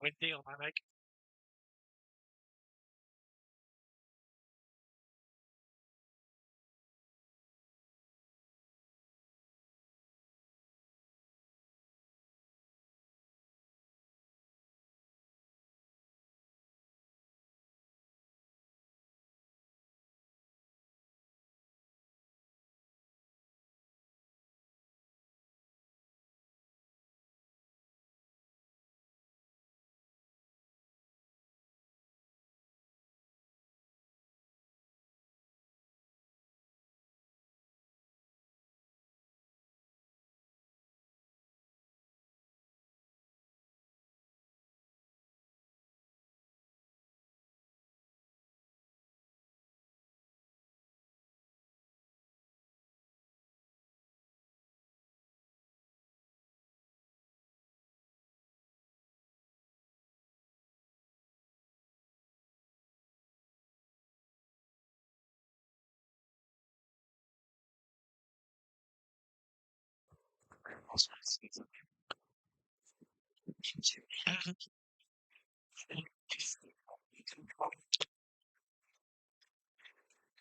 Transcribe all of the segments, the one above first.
Windy on my mic.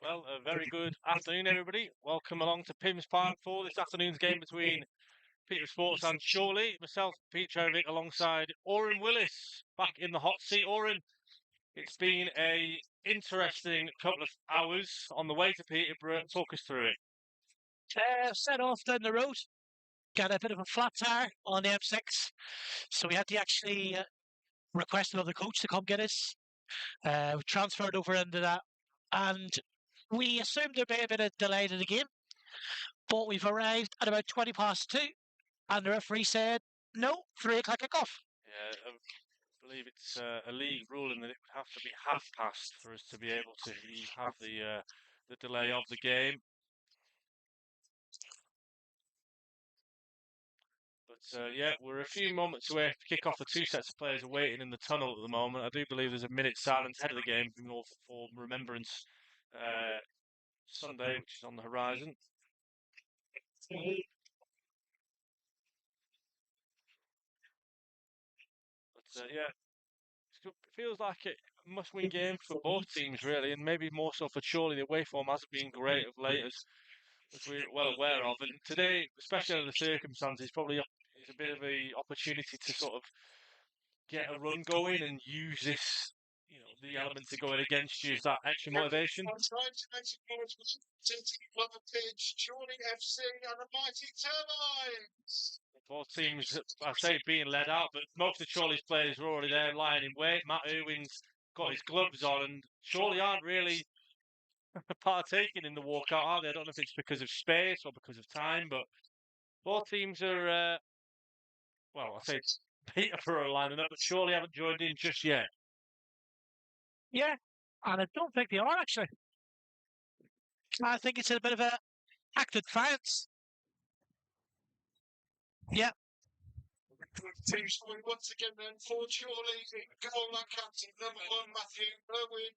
Well, a very good afternoon, everybody. Welcome along to Pims Park for this afternoon's game between Peterborough Sports and Chorley. Myself, Pete Tscherewik, alongside Oran Willis, back in the hot seat. Oran, it's been a interesting couple of hours on the way to Peterborough. Talk us through it. Set off down the road, got a bit of a flat tire on the M6, so we had to actually request another coach to come get us. We transferred over into that, and we assumed there'd be a bit of delay to the game, but we've arrived at about 20 past 2, and the referee said, no, 3 o'clock kickoff. Yeah, I believe it's a league ruling that it would have to be half past for us to be able to have the delay of the game. But yeah, we're a few moments away to kick off. The two sets of players are waiting in the tunnel at the moment. I do believe there's a minute silence ahead of the game for Remembrance Sunday, which is on the horizon. But yeah, it feels like a must-win game for both teams, really, and maybe more so for Chorley. The away form hasn't been great of late, as we're well aware of. And today, especially under the circumstances, probably is a bit of an opportunity to sort of get a run going and use this, the elements are going against you as that extra motivation. Chorley FC and the Mighty Turbines. Both teams, I say, being led out, but most of Chorley's players are already there lying in wait. Matt Irwin's got his gloves on, and Chorley aren't really partaking in the walkout, are they? I don't know if it's because of space or because of time, but both teams are, well, I say Peterborough lining up, but Chorley haven't joined in just yet. Yeah, and I don't think they are, actually. I think it's a bit of a act of defiance. Yeah. Team scoring once again then for Chorley. Goal and captain number 1, Matthew Irwin.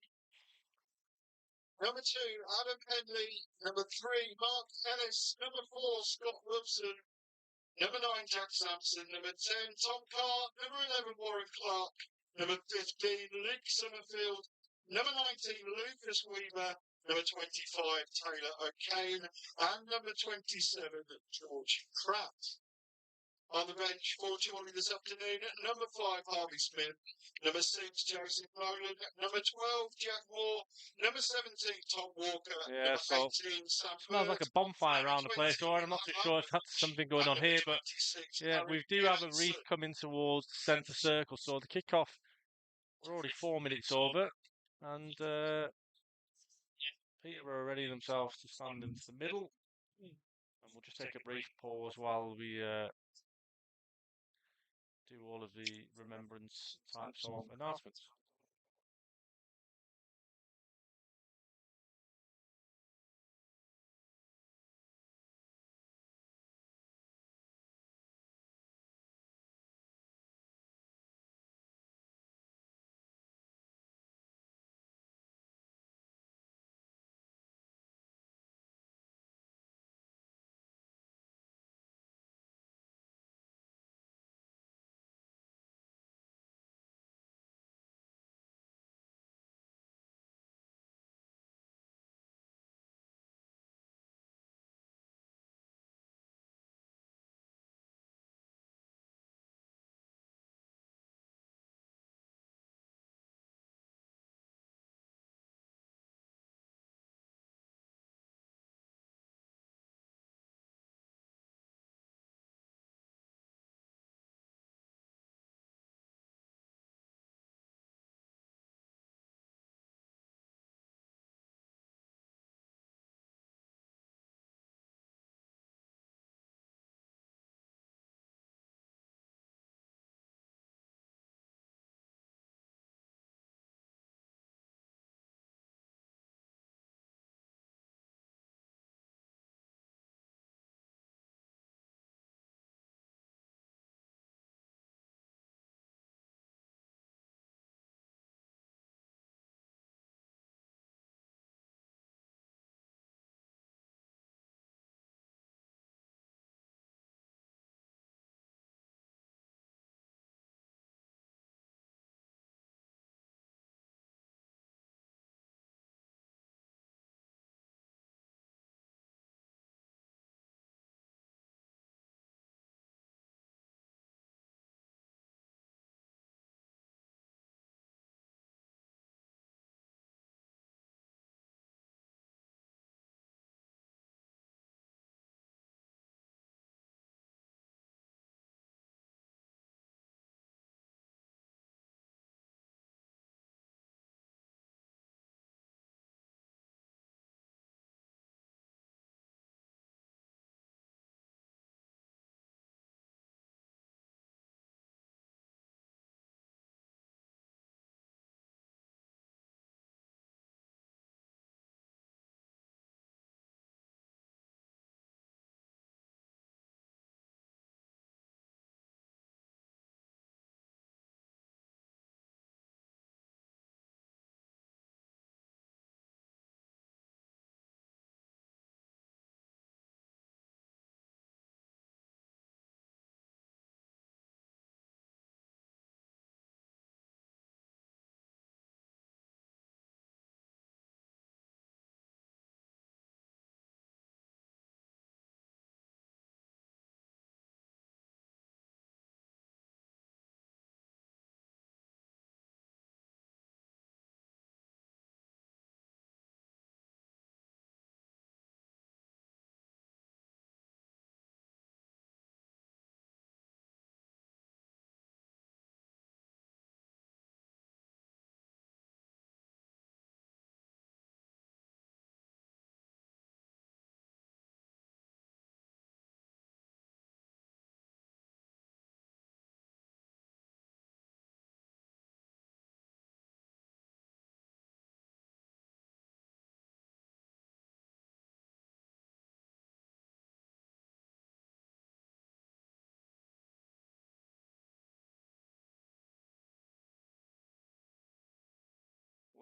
Number 2, Adam Henley. Number 3, Mark Ellis. Number 4, Scott Wilson. Number 9, Jack Sampson. Number 10, Tom Carr. Number 11, Warren Clark. Number 15, Luke Summerfield. Number 19, Lucas Weaver. Number 25, Taylor O'Kane. And number 27, George Pratt. On the bench for Chorley this afternoon, number 5, Harvey Smith. Number 6, Joseph Nolan. Number 12, Jack Moore. Number 17, Tom Walker. Yeah, number so 18, Sam smells like a bonfire around the place, or I'm not too sure if that's something going on here, but yeah, we do have a reef coming towards the centre circle, so the kick-off, we're already 4 minutes over, and Peterborough are ready themselves to stand into the middle, and we'll just take a brief pause while we do all of the remembrance types of announcements.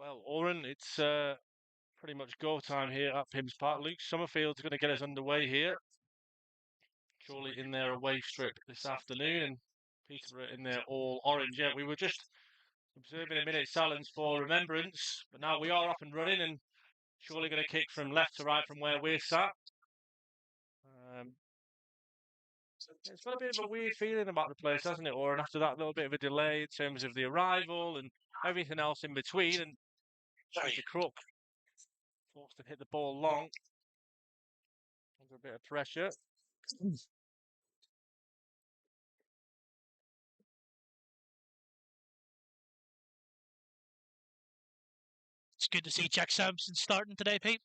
Well, Oran, it's pretty much go time here at Pims Park. Luke Summerfield's going to get us underway here. Chorley in their away strip this afternoon, and Peterborough in their all orange. Yeah, we were just observing a minute's silence for remembrance, but now we are up and running, and Chorley going to kick from left to right from where we're sat. It's got a bit of a weird feeling about the place, hasn't it? Or after that little bit of a delay in terms of the arrival and everything else in between, and Peter Crook forced to hit the ball long under a bit of pressure. It's good to see Jack Sampson starting today, Pete.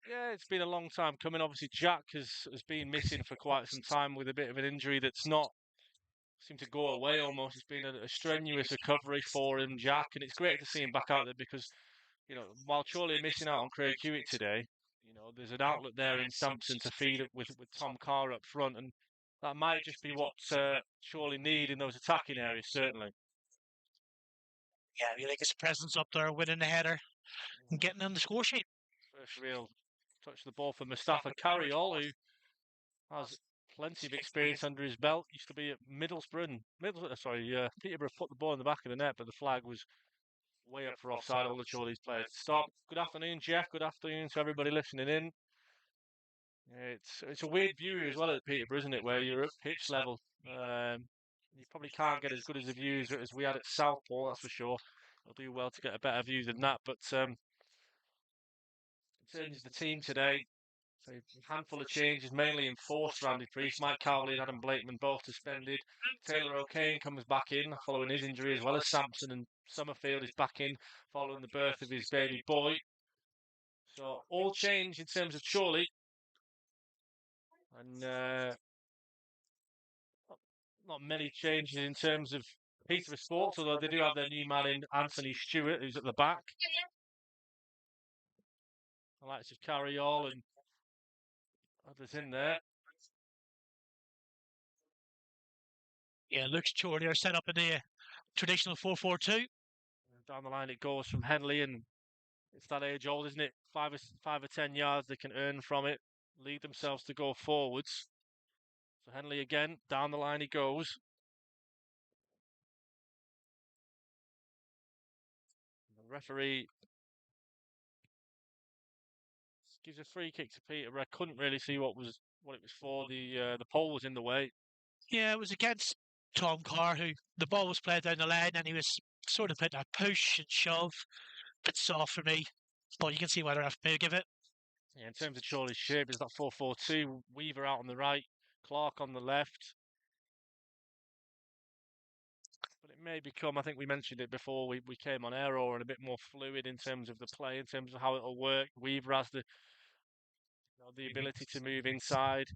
Yeah, it's been a long time coming. Obviously, Jack has been missing for quite some time with a bit of an injury that's not seemed to go away almost. It's been a strenuous recovery for him, Jack, and it's great to see him back out there because, you know, while Chorley are missing out on Craig Hewitt today, you know, there's an outlet there in Sampson to feed it with Tom Carr up front, and that might just be what Chorley need in those attacking areas, certainly. Yeah, you like his presence up there, winning the header and getting on the score sheet. First real touch the ball for Mustafa Carriol, who has plenty of experience under his belt. Used to be at Peterborough put the ball in the back of the net, but the flag was way up for offside. All the Chorley's players stop. Good afternoon, Jeff. Good afternoon to everybody listening in. It's a weird view as well at Peterborough, isn't it? Where you're at pitch level. You probably can't get as good as a view as we had at Southport, that's for sure. You'll do well to get a better view than that. But in terms of the team today, so a handful of changes, mainly enforced for Andy Priest. Mike Cowley and Adam Blakeman both suspended. Taylor O'Kane comes back in following his injury, as well as Sampson, and Summerfield is back in following the birth of his baby boy. So all change in terms of Chorley. And not many changes in terms of Peterborough Sports, although they do have their new man in Anthony Stewart, who's at the back. The likes of Carriol and others in there. Yeah, looks Chorley are set up in the traditional 4-4-2. Down the line it goes from Henley, and it's that age old, isn't it? 5 or 10 yards they can earn from it, lead themselves to go forwards. So Henley again, down the line he goes. The referee gives a free kick to Peterborough. I couldn't really see what it was for. The pole was in the way. Yeah, it was against Tom Carr, who the ball was played down the line and he was sort of put that push and shove. Bit soft for me, but you can see why the ref may give it. Yeah, in terms of Chorley's shape, there's that 4-4-2. Weaver out on the right, Clark on the left. But it may become, I think we mentioned it before we came on air, or a bit more fluid in terms of the play, in terms of how it'll work. Weaver has the ability to move inside.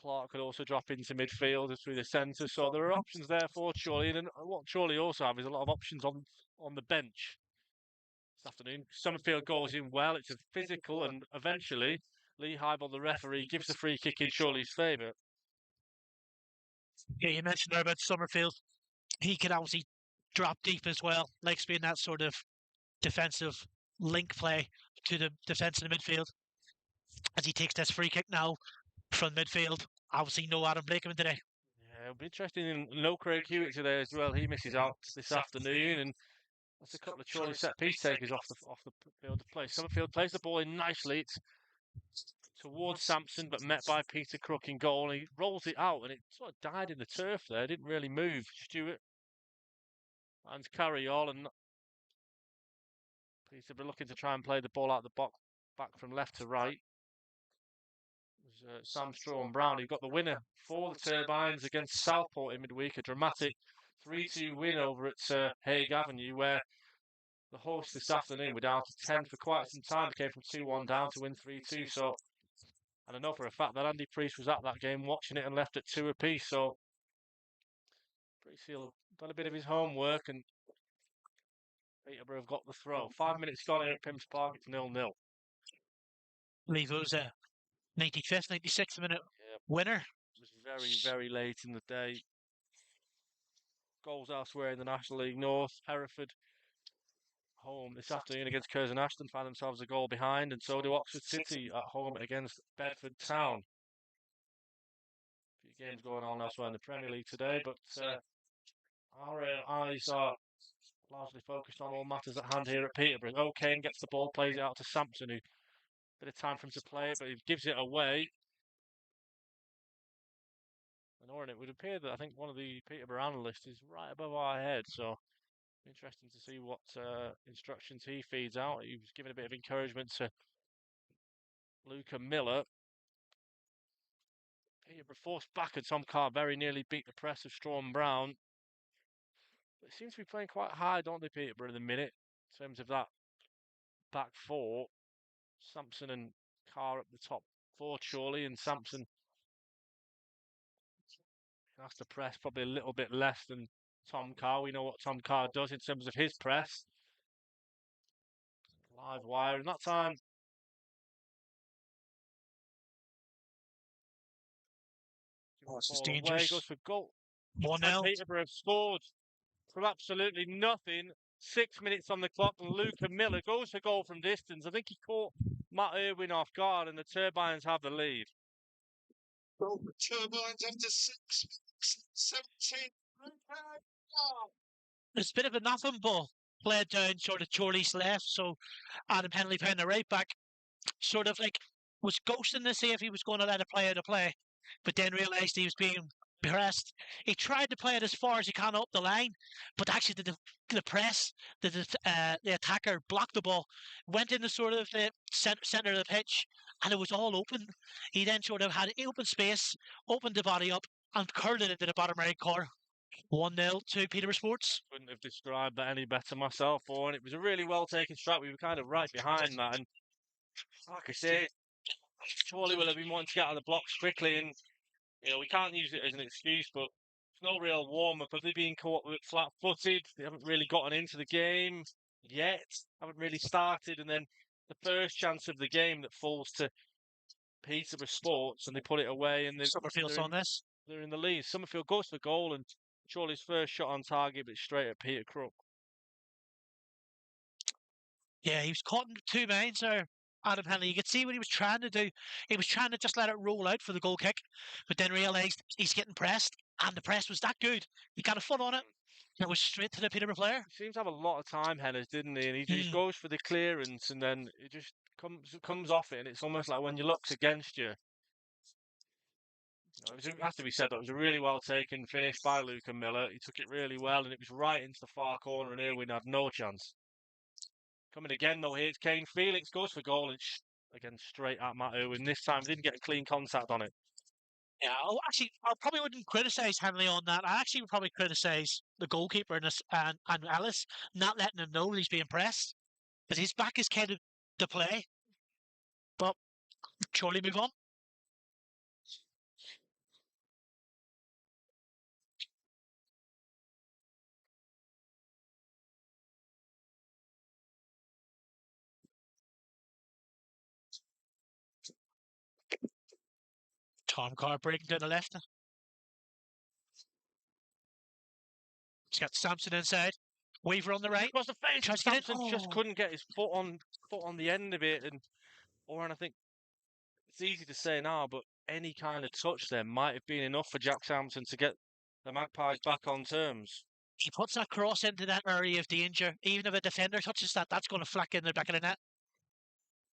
Clark could also drop into midfield or through the centre. So there are options there for Chorley. And what Chorley also have is a lot of options on the bench this afternoon. Summerfield goes in well. It's a physical, and eventually Lee Hybel, the referee, gives the free kick in Chorley's favour. Yeah, you mentioned there about Summerfield. He can obviously drop deep as well. Likes being that sort of defensive link play to the defence in the midfield. As he takes this free kick now from midfield. Obviously no Adam Blakeman today. Yeah, it'll be interesting. In no Craig Hewitt today as well. He misses out this afternoon, and that's a couple of Chorley set piece takers off the field of play. Summerfield plays the ball in nicely. It's towards Sampson, but met by Peter Crook in goal, and he rolls it out, and it sort of died in the turf there. Didn't really move. Stewart and Carriol, and Peter looking to try and play the ball out the box back from left to right. It was Sam Straw and Brown who got the winner for the Turbines against Southport in midweek. A dramatic 3-2 win over at Hague Avenue, where the hosts this afternoon were down to 10 for quite some time. They came from 2-1 down to win 3-2. So, and I know for a fact that Andy Priest was at that game watching it and left at 2 apiece. So, Priest done a bit of his homework, and Peterborough have got the throw. 5 minutes gone here at Pims Park. It's 0-0. I believe it was a 95th, 96th minute winner. It was very, very late in the day. Goals elsewhere in the National League North. Hereford home this afternoon against Curzon Ashton find themselves a goal behind, and so do Oxford City at home against Bedford Town. A few games going on elsewhere in the Premier League today, but our eyes are largely focused on all matters at hand here at Peterborough. O'Kane gets the ball, plays it out to Sampson, who bit of time for him to play it, but he gives it away. And Oran, it would appear that I think one of the Peterborough analysts is right above our head, so interesting to see what instructions he feeds out. He was giving a bit of encouragement to Luca Miller. Peterborough forced back, and Tom Carr very nearly beat the press of Straw and Brown. But they seem to be playing quite high, don't they, Peterborough, in the minute, in terms of that back four. Sampson and Carr up the top for Chorley, and Sampson has to press probably a little bit less than Tom Carr. We know what Tom Carr does in terms of his press. Live wire, and that time this is away, dangerous. goes for goal. 1-0. Peterborough have scored from absolutely nothing. 6 minutes on the clock, and Luca Miller goes for goal from distance. I think he caught Matt Irwin off guard, and the Turbines have the lead. Well, the Turbines after 17. There's a bit of a nothing ball played down sort of Chorley's left, so Adam Henley playing the right back, sort of like was ghosting to see if he was going to let a player to play, but then realised he was being pressed. He tried to play it as far as he can up the line, but actually the press, the attacker blocked the ball, went into sort of the centre of the pitch, and it was all open. He then sort of had open space, opened the body up, and curled it into the bottom right corner. 1-0 to Peterborough Sports. Couldn't have described that any better myself, and it was a really well taken strike. We were kind of right behind that, and like I say, Chorley will have been wanting to get out of the blocks quickly, and we can't use it as an excuse, but it's no real warm-up. Have they been caught with flat-footed? They haven't really gotten into the game yet, haven't really started, and then the first chance of the game that falls to Peterborough Sports, and they put it away, and Summerfield's on this. They're in the lead. Summerfield goes for goal, and Chorley's first shot on target, but straight at Peter Crook. Yeah, he was caught in two minds there, Adam Henley. You could see what he was trying to do. He was trying to just let it roll out for the goal kick, but then realised he's getting pressed, and the press was that good. He got a foot on it, and it was straight to the Peterborough player. He seems to have a lot of time, Hennes, didn't he? And he just goes for the clearance, and then it just comes off it, and it's almost like when your luck's against you. It has to be said that it was a really well taken finish by Luca Miller. He took it really well, and it was right into the far corner, and Irwin had no chance. Coming again, though, here's Kane Felix, goes for goal, and again straight at Matt Irwin. This time, didn't get a clean contact on it. Yeah, I probably wouldn't criticise Henley on that. I actually would probably criticise the goalkeeper and Ellis not letting him know he's being pressed, because his back is kind of to play. But surely move on. Tom Carr breaking down the left. He's got Sampson inside. Weaver on the right. Across the fence. Sampson just couldn't get his foot on the end of it, and I think it's easy to say now, but any kind of touch there might have been enough for Jack Sampson to get the Magpies back on terms. He puts that cross into that area of danger. Even if a defender touches that, that's going to flick in the back of the net.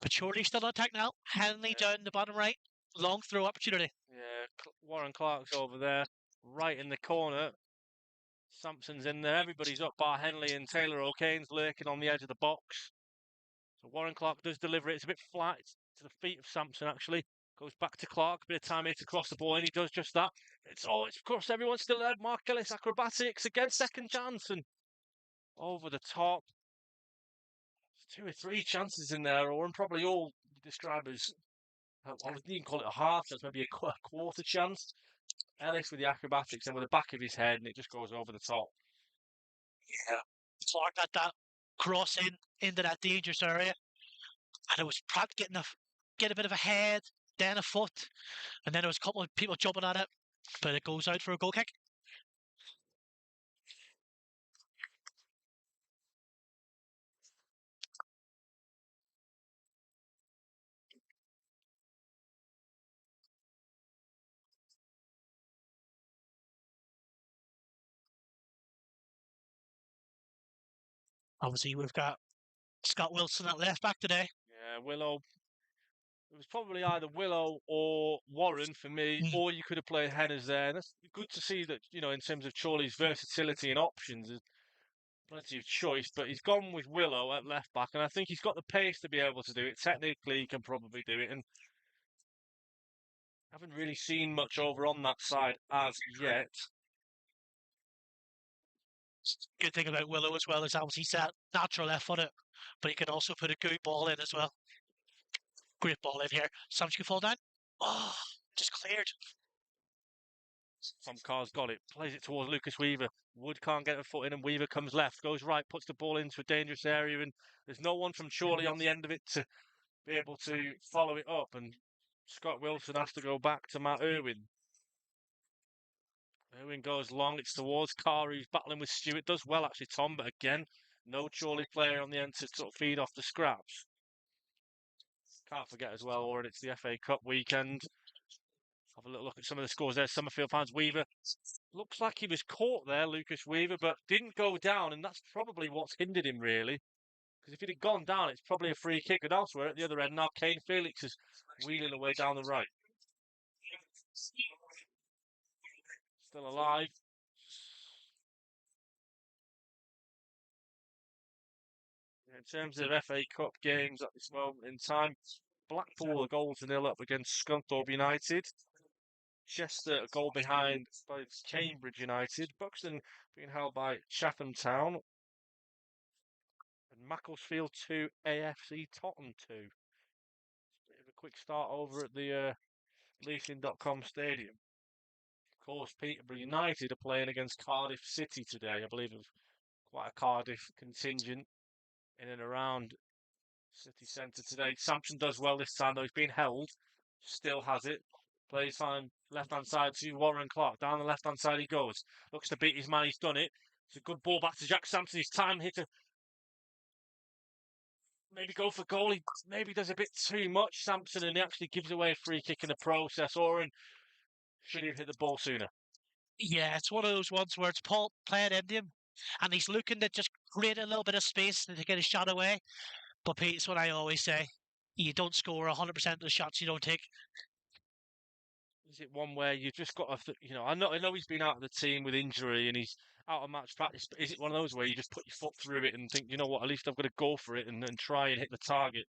But Chorley still on attack now. Henley down the bottom right. Long throw opportunity. Yeah, Warren Clark's over there, right in the corner. Sampson's in there. Everybody's up bar Henley, and Taylor O'Kane's lurking on the edge of the box. So Warren Clark does deliver it. It's a bit flat. It's to the feet of Sampson, actually. Goes back to Clark. Bit of time here to cross the ball, and he does just that. It's of course, everyone's still there. Mark Ellis, acrobatics again, second chance, and over the top. There's 2 or 3 chances in there, or probably all described as, I wouldn't even call it a half chance, maybe a quarter chance. Ellis with the acrobatics and with the back of his head, and it just goes over the top. Yeah. Clark got that cross into that dangerous area, and it was Pratt get a bit of a head, then a foot, and then there was a couple of people jumping at it, but it goes out for a goal kick. Obviously, we've got Scott Wilson at left back today. Yeah, Willow. It was probably either Willow or Warren for me, or you could have played Henners there. And that's good to see that, in terms of Chorley's versatility and options, there's plenty of choice. But he's gone with Willow at left back, and I think he's got the pace to be able to do it. Technically, he can probably do it, and haven't really seen much over on that side as yet. Good thing about Willow as well is obviously he's that natural left footer, but he can also put a good ball in as well. Great ball in here. Sometimes you fall down. Oh, just cleared. Tom Carr's got it. Plays it towards Lucas Weaver. Wood can't get a foot in, and Weaver comes left, goes right, puts the ball into a dangerous area, and there's no one from Chorley on the end of it to be able to follow it up. And Scott Wilson has to go back to Matt Irwin. Irwin goes long. It's towards Carr, who's battling with Stewart. Does well, actually, Tom, but again, no Chorley player on the end to sort of feed off the scraps. Can't forget as well, Oran, it's the FA Cup weekend. Have a little look at some of the scores there. Summerfield fans, Weaver. Looks like he was caught there, Lucas Weaver, but didn't go down, and that's probably what's hindered him, really. Because if he'd have gone down, it's probably a free kick. And elsewhere at the other end, now Kane Felix is wheeling away down the right. Still alive. In terms of FA Cup games at this moment in time, Blackpool a goal to 0 up against Scunthorpe United. Chester a goal behind by Cambridge United. Buxton being held by Chatham Town. And Macclesfield 2, AFC Tottenham 2. Bit of a quick start over at the Leasing.com Stadium. Of course, Peterborough United are playing against Cardiff City today. I believe it was quite a Cardiff contingent in and around City Centre today. Sampson does well this time, though. He's been held. Still has it. Plays fine left-hand side to Warren Clark. Down the left-hand side he goes. Looks to beat his man. He's done it. It's a good ball back to Jack Sampson. His time hit to maybe go for goal. He maybe does a bit too much, Sampson, and he actually gives away a free kick in the process. Oran should have hit the ball sooner. Yeah, it's one of those ones where it's Paul playing into him, and he's looking to just create a little bit of space to get his shot away. But Pete, it's what I always say. You don't score 100% of the shots you don't take. Is it one where you've just got to, I know he's been out of the team with injury and he's out of match practice, but is it one of those where you just put your foot through it and think, you know what, at least I've got to go for it and try and hit the target?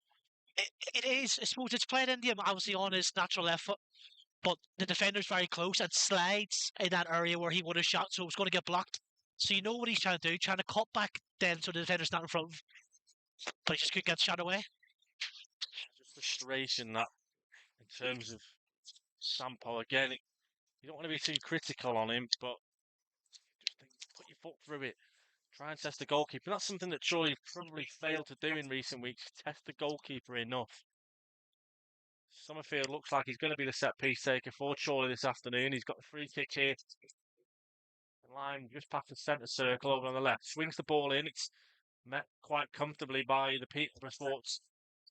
It is. I suppose it's playing into him, obviously on his natural left foot, but the defender's very close and slides in that area where he would have shot, so it's going to get blocked. So you know what he's trying to do, trying to cut back then so the defender's not in front of him. But he just couldn't get shot away. Just frustration that in terms of Sampo again. You don't want to be too critical on him, but just think, put your foot through it. Try and test the goalkeeper. That's something that Chorley probably failed to do in recent weeks. Test the goalkeeper enough. Summerfield looks like he's going to be the set piece taker for Chorley this afternoon. He's got the free kick here. The line just past the centre circle over on the left. Swings the ball in. It's met quite comfortably by the Peterborough Sports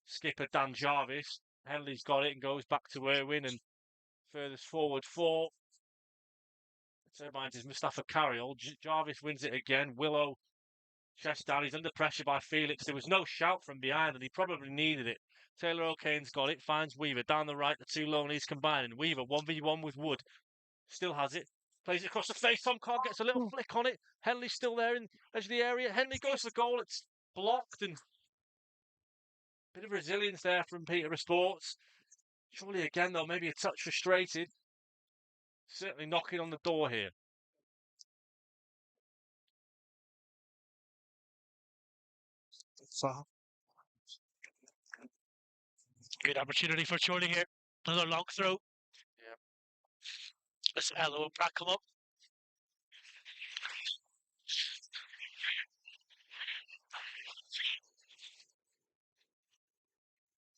skipper Dan Jarvis. Henley's got it and goes back to Irwin and furthest forward for Turbines is Mustafa Carriol. Jarvis wins it again. Willow chest down. He's under pressure by Felix. There was no shout from behind and he probably needed it. Taylor O'Kane's got it. Finds Weaver down the right. The two lonelies combining. Weaver 1v1 with Wood. Still has it. Plays it across the face. Tom Carr gets a little flick on it. Henley's still there in the edge of the area. Henley goes for goal. It's blocked and a bit of resilience there from Peterborough Sports. Surely again though, maybe a touch frustrated. Certainly knocking on the door here. Good opportunity for Chorley here. Another long throw. Yeah. Let's Hello Pratt come up.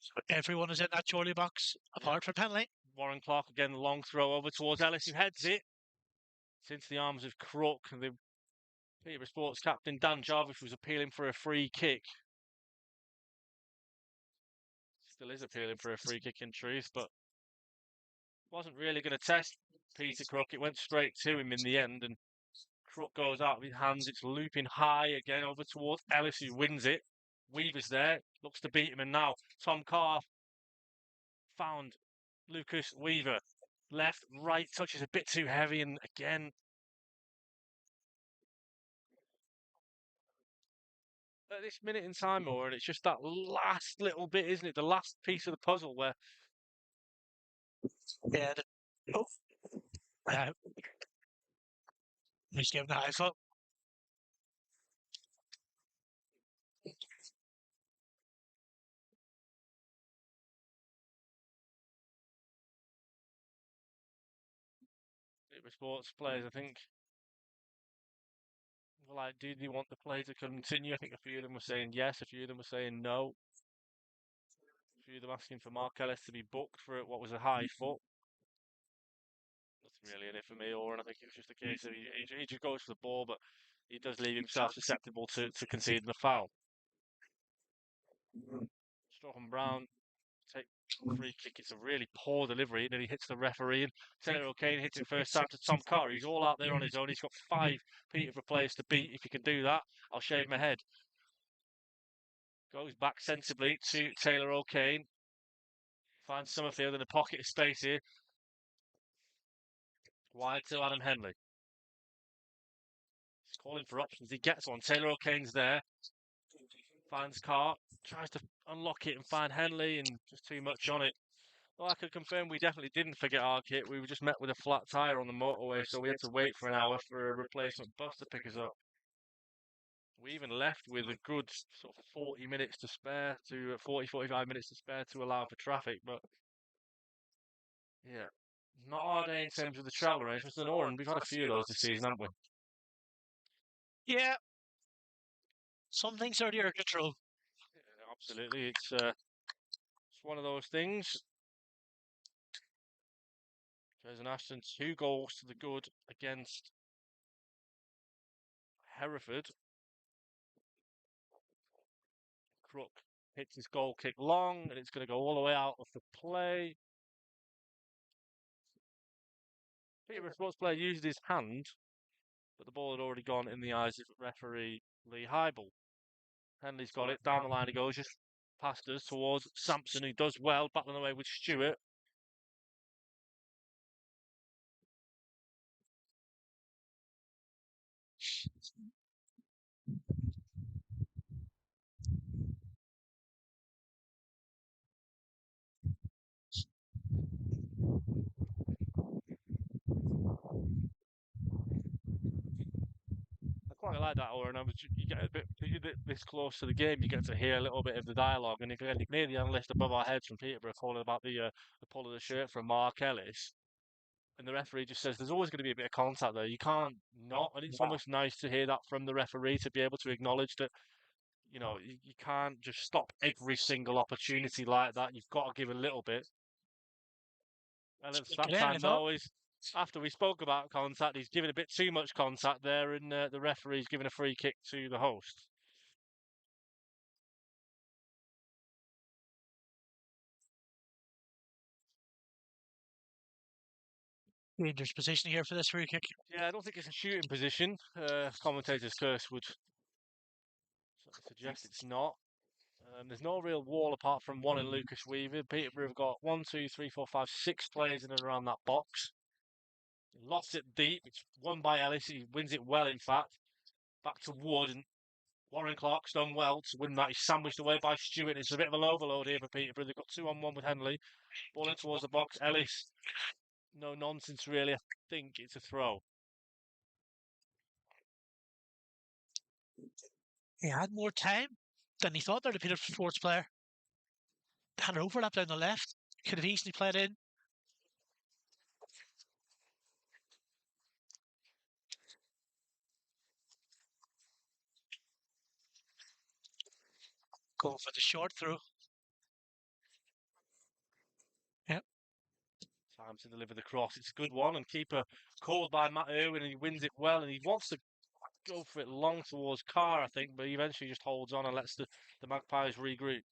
So everyone is in that Chorley box, apart from penalty. Warren Clark again, the long throw over towards Ellis, who heads it. It's into the arms of Crook. And the Peterborough Sports captain Dan Jarvis was appealing for a free kick. Still is appealing for a free kick in truth, but wasn't really going to test Peter Crook. It went straight to him in the end, and Crook goes out of his hands. It's looping high again over towards Ellis, who wins it. Weaver's there, looks to beat him, and now Tom Carr found Lucas Weaver. Left, right touch is a bit too heavy, and again, at this minute in time, Oran, it's just that last little bit, isn't it? The last piece of the puzzle where Yeah. He's giving the high foot. Peterborough Sports players, I think, well, like, do they want the play to continue? I think a few of them were saying yes, a few of them were saying no. A few of them asking for Mark Ellis to be booked for what was a high foot. Nothing really in it for me, Oran. I think it was just a case of he just goes for the ball, but he does leave himself susceptible to conceding a foul. Strawhan Brown take free kick. It's a really poor delivery, and then he hits the referee. And Taylor O'Kane hits it first time to Tom Carr. He's all out there on his own. He's got 5 Peterborough players to beat. If he can do that, I'll shave my head. Goes back sensibly to Taylor O'Kane. Finds Summerfield in a pocket of space here. Wide to Adam Henley. He's calling for options. He gets one. Taylor O'Kane's there. Finds Carr. Tries to unlock it and find Henley, and just too much on it. Well, I can confirm we definitely didn't forget our kit. We were just met with a flat tyre on the motorway, so we had to wait for an hour for a replacement bus to pick us up. We even left with a good sort of 40 minutes to spare, 45 minutes to spare to allow for traffic, but yeah, not our day in terms of the travel arrangements. And Oran, we've had a few of those this season, haven't we? Yeah. Some things are under your control. Yeah, absolutely. It's one of those things. There's an Ashton, 2 goals to the good against Hereford. Crook hits his goal kick long, and it's going to go all the way out of the play. Peterborough Sports player used his hand, but the ball had already gone in the eyes of referee Lee Hybel. Henley's got it, down the line he goes, just past us towards Sampson, who does well, battling away with Stewart. I quite like that, Oran. You get a bit, because you're this close to the game, you get to hear a little bit of the dialogue, and you can hear the analyst above our heads from Peterborough calling about the pull of the shirt from Mark Ellis. And the referee just says there's always going to be a bit of contact there. You can't not, and it's almost nice to hear that from the referee, to be able to acknowledge that, you know, you can't just stop every single opportunity like that. You've got to give a little bit. And it's that time now is after we spoke about contact, he's given a bit too much contact there, and the referee's given a free kick to the host. Dangerous position here for this free kick. Yeah, I don't think it's a shooting position. Commentator's curse would suggest it's not. There's no real wall apart from one in Lucas Weaver. Peterborough have got 1, 2, 3, 4, 5, 6 players in and around that box. Lost it deep. It's won by Ellis. He wins it well, in fact. Back to Wood, and Warren Clark's done well to win that. He's sandwiched away by Stewart. It's a bit of an overload here for Peterborough. They've got 2-on-1 with Henley. Ball in towards the box. Ellis, no nonsense really. I think it's a throw. He had more time than he thought there, the Peterborough Sports player. Had an overlap down the left. Could have easily played in. Going for the short throw. Yep. Time to deliver the cross. It's a good one, and keeper called by Matt Irwin, and he wins it well, and he wants to go for it long towards Carr, I think, but he eventually just holds on and lets the Magpies regroup.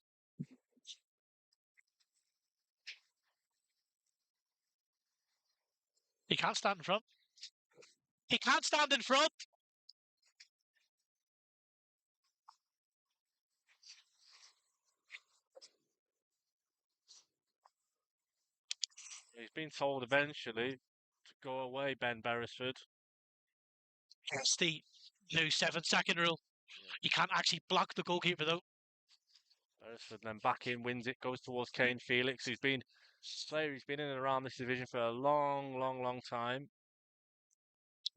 He can't stand in front. He can't stand in front. been told eventually to go away, Ben Beresford. It's the new 7-second rule. You can't actually block the goalkeeper, though. Beresford then back in, wins it, goes towards Kane Felix, who's been a player who's been in and around this division for a long time.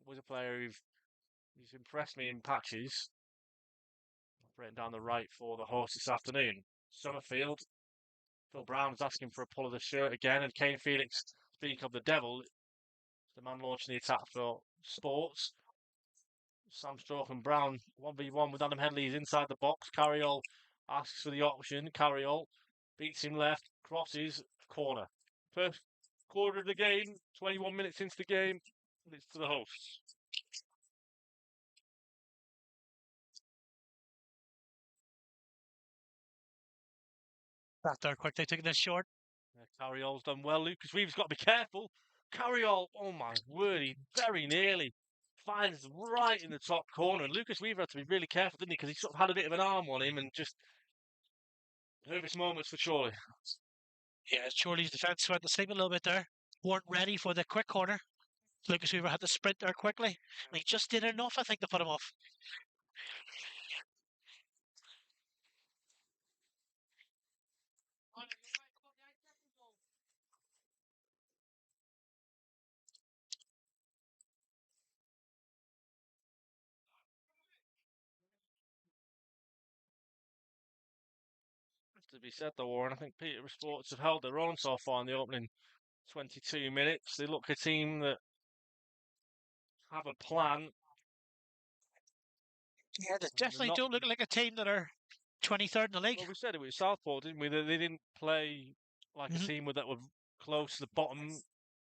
Was a player who's impressed me in patches. Operating down the right for the horse this afternoon. Summerfield. Phil Brown's asking for a pull of the shirt again, and Kane Felix, speaking of the devil, the man launching the attack for Sports. Sam Stroke and Brown 1v1 with Adam Headley. He's inside the box. Carriol asks for the option. Carriol beats him left, crosses, corner. First quarter of the game, 21 minutes into the game, and it's to the hosts. Back there quickly, taking this short. Carriol's done well. Lucas Weaver's got to be careful. Carriol, oh my word, he very nearly finds right in the top corner. And Lucas Weaver had to be really careful, didn't he? Because he sort of had a bit of an arm on him and just nervous moments for Chorley. Yeah, Chorley's defence went to sleep a little bit there. Weren't ready for the quick corner. Lucas Weaver had to sprint there quickly. And he just did enough, I think, to put him off. To be said though, Warren, I think Peterborough Sports have held their own so far in the opening 22 minutes. They look a team that have a plan. Yeah, they definitely don't look like a team that are 23rd in the league. Well, we said it with Southport, didn't we? They didn't play like a team that were close to the bottom.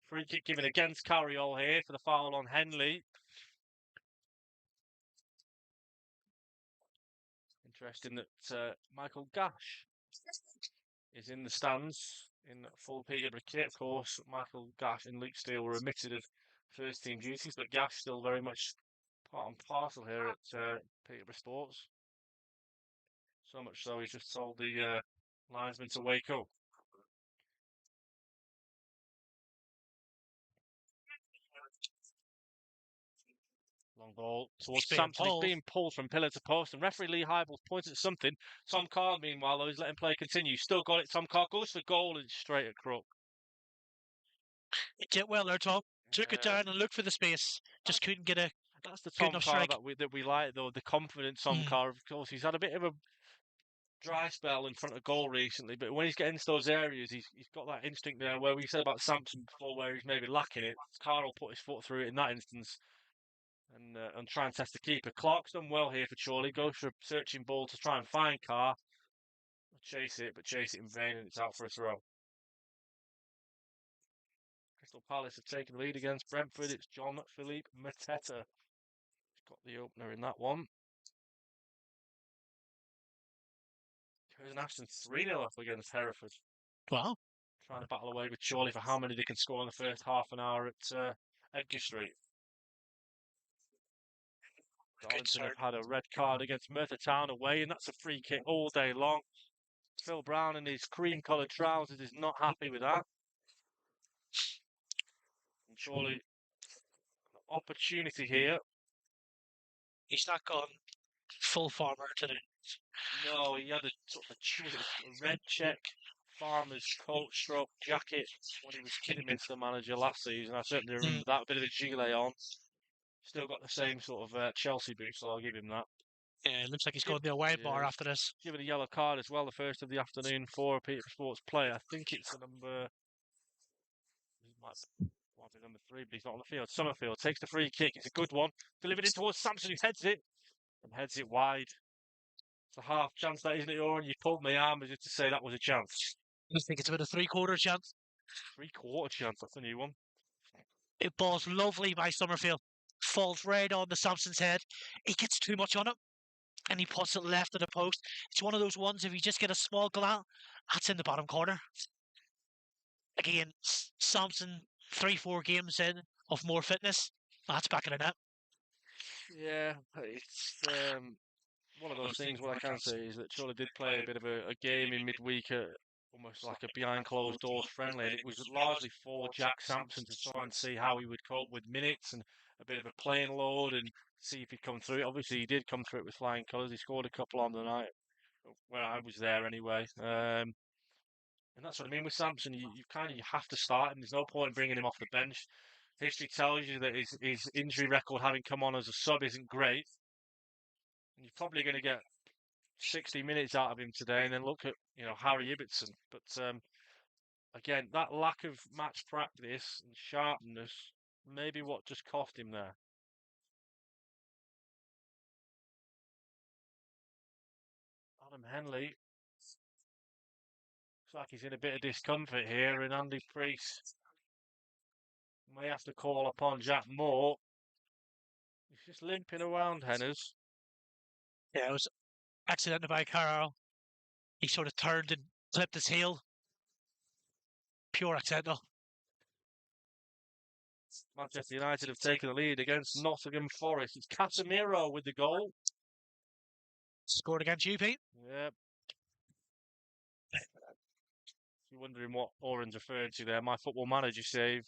Free kick given against Carriol here for the foul on Henley. Interesting that Michael Gash is in the stands in full Peterborough kit. Of course, Michael Gash and Luke Steele were omitted of first team duties, but Gash still very much part and parcel here at Peterborough Sports. So much so he's just told the linesman to wake up. Long ball towards Sampson. He's being pulled from pillar to post, and referee Lee Hybels points at something. Tom Carr, meanwhile, though, he's letting play continue. Still got it. Tom Carr goes for goal and straight at Crook. He did well there, Tom. Took it down and looked for the space. Just couldn't get a. That's the Tom Carr that we like, though. The confident Tom Carr, of course. He's had a bit of a dry spell in front of goal recently, but when he's getting into those areas, he's got that instinct there where we said about Sampson before, where he's maybe lacking it. Carr will put his foot through it in that instance. And try and test the keeper. Clark's done well here for Chorley. Goes for a searching ball to try and find Carr. Chase it in vain, and it's out for a throw. Crystal Palace have taken the lead against Brentford. It's John Philippe Mateta. He's got the opener in that one. Curzon Ashton 3-0 up against Hereford. Wow. Trying to battle away with Chorley for how many they can score in the first half an hour at Edgar Street. Darlington have had a red card against Merthyr Town away, and that's a free kick all day long. Phil Brown in his cream-coloured trousers is not happy with that. And surely, opportunity here. He's not gone full farmer today. No, he had a sort of a red check farmer's coat stroke jacket when he was Kidderminster manager last season. I certainly remember that, a bit of a gilet on. Still got the same sort of Chelsea boots, so I'll give him that. Yeah, it looks like he's going to the away bar after this. Given a yellow card as well, the first of the afternoon for a Peterborough Sports player. I think it's the number... might be number 3, but he's not on the field. Summerfield takes the free kick. It's a good one. Delivered in towards Sampson, who heads it. And heads it wide. It's a half chance, that, isn't it, Oran? You pulled my arm as if to say that was a chance. I think it's about a 3/4 chance. 3/4 chance, that's a new one. It ball's lovely by Summerfield. Falls right on the Sampson's head. He gets too much on it, and he puts it left of the post. It's one of those ones, if you just get a small glance, that's in the bottom corner. Again, Sampson, 3-4 games in of more fitness. That's back in the net. Yeah, it's one of those things. What I can say is that Chorley did play a bit of a game in midweek almost like a behind closed doors friendly, and it was largely for Jack Sampson to try and see how he would cope with minutes and a bit of a playing load and see if he'd come through it. Obviously, he did come through it with flying colours. He scored a couple on the night where I was there anyway. And that's what I mean with Sampson. You have to start him. There's no point in bringing him off the bench. History tells you that his injury record, having come on as a sub, isn't great. And you're probably going to get 60 minutes out of him today, and then look at Harry Ibbotson. But again, that lack of match practice and sharpness maybe what just cost him there. Adam Henley looks like he's in a bit of discomfort here, and Andy Priest may have to call upon Jack Moore. He's just limping around, Henners. Yeah, it was accidental by Carroll. He sort of turned and clipped his heel. Pure accidental. Manchester United have taken the lead against Nottingham Forest. It's Casemiro with the goal. Scored against you, Pete? Yep. If you're wondering what Oran's referring to there, my football manager save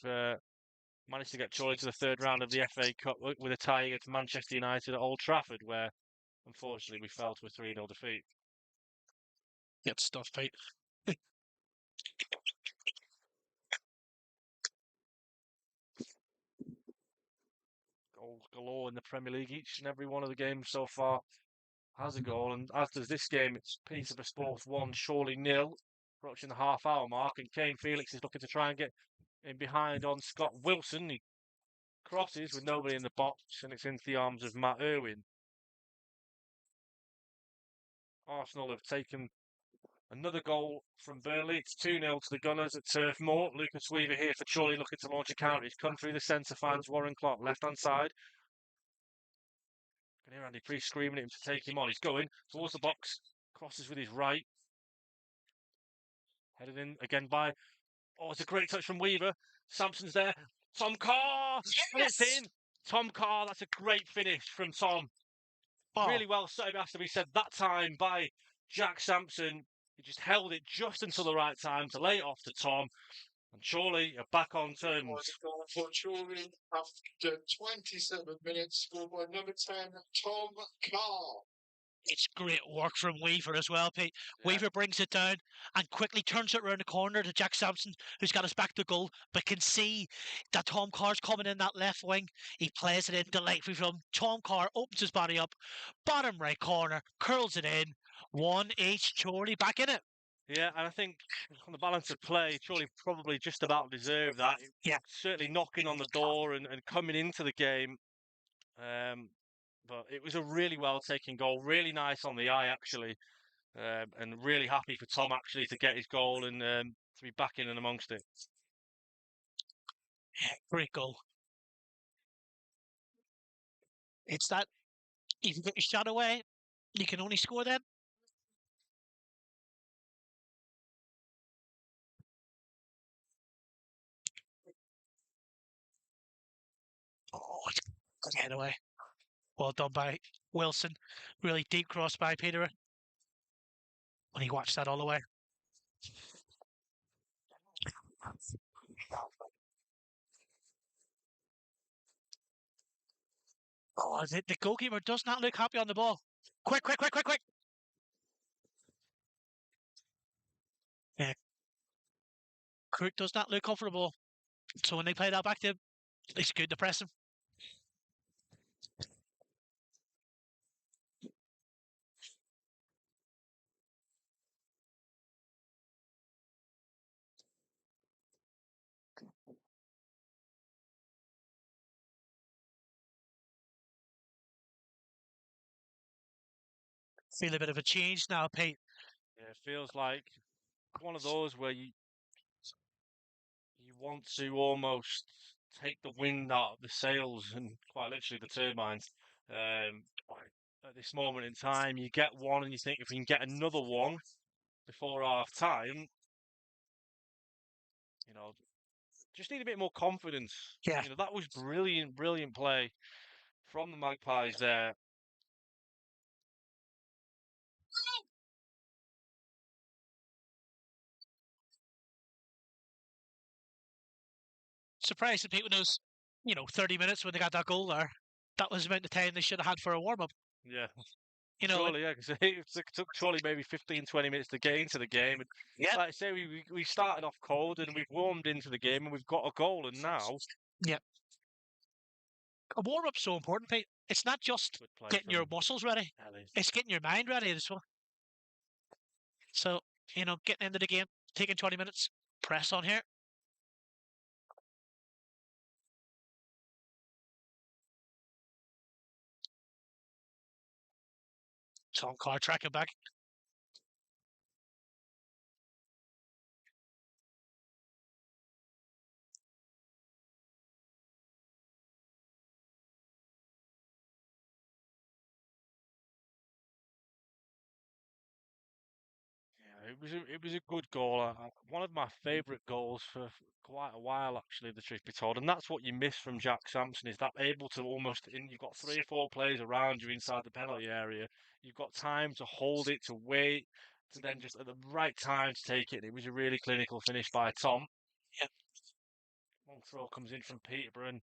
managed to get Chorley to the third round of the FA Cup with a tie against Manchester United at Old Trafford, where unfortunately we fell to a 3-0 defeat. Good stuff, Pete. Goals galore in the Premier League. Each and every one of the games so far has a goal, and as does this game. It's Peterborough Sports 1, Chorley 0, approaching the half-hour mark, and Kane Felix is looking to try and get in behind on Scott Wilson. He crosses with nobody in the box, and it's into the arms of Matt Irwin. Arsenal have taken another goal from Burnley. It's 2-0 to the Gunners at Turf Moor. Lucas Weaver here for Chorley looking to launch a counter. He's come through the centre, finds Warren Clark left-hand side. You can hear Andy Priest screaming at him to take him on. He's going towards the box, crosses with his right. Headed in again by... Oh, it's a great touch from Weaver. Sampson's there. Tom Carr! Yes! And it's in! Tom Carr, that's a great finish from Tom. Oh. Really well set, it has to be said, that time by Jack Sampson. He just held it just until the right time to lay it off to Tom. And Chorley are back on terms. For Chorley after 27 minutes, scored by number 10, Tom Carr. It's great work from Weaver as well, Pete. Yeah. Weaver brings it down and quickly turns it around the corner to Jack Sampson, who's got us back to goal, but can see that Tom Carr's coming in that left wing. He plays it in delightfully from Tom Carr, opens his body up, bottom right corner, curls it in. 1-8, Chorley back in it. Yeah, and I think on the balance of play, Chorley probably just about deserved that. Yeah. Certainly knocking on the door and coming into the game. But it was a really well-taken goal. Really nice on the eye, actually. And really happy for Tom, actually, to get his goal and to be back in and amongst it. Yeah, great goal. It's that, if you get your shot away, you can only score then. Oh, it's good head away. Well done by Wilson. Really deep cross by Peter. When he watched that all the way. Oh, the goalkeeper does not look happy on the ball. Quick, quick, quick, quick, quick. Yeah. Crook does not look comfortable. So when they play that back to him, it's good to press him. Feel a bit of a change now, Pete. Yeah, it feels like one of those where you want to almost take the wind out of the sails and quite literally the turbines. At this moment in time, you get one and you think if we can get another one before half time, just need a bit more confidence. Yeah. That was brilliant, brilliant play from the Magpies there. surprised that people knows, 30 minutes when they got that goal there. That was about the time they should have had for a warm up. Yeah. You know, Surely, yeah, because it took Chorley maybe 15, 20 minutes to get into the game. And yeah, like I say, we started off cold and we've warmed into the game and we've got a goal. And now, yeah. A warm up's so important, Pete. It's not just good play getting from your muscles ready; Ellis. it's getting your mind ready as well. So, getting into the game, taking 20 minutes, press on here. Tom Carr tracking back. Yeah, it was a good goal. One of my favourite goals for quite a while, actually. The truth be told, and that's what you miss from Jack Sampson is that able to almost. You've got 3 or 4 players around you inside the penalty area. You've got time to hold it, to wait, to then just at the right time to take it. It was a really clinical finish by Tom. Yeah. One throw comes in from Peterborough and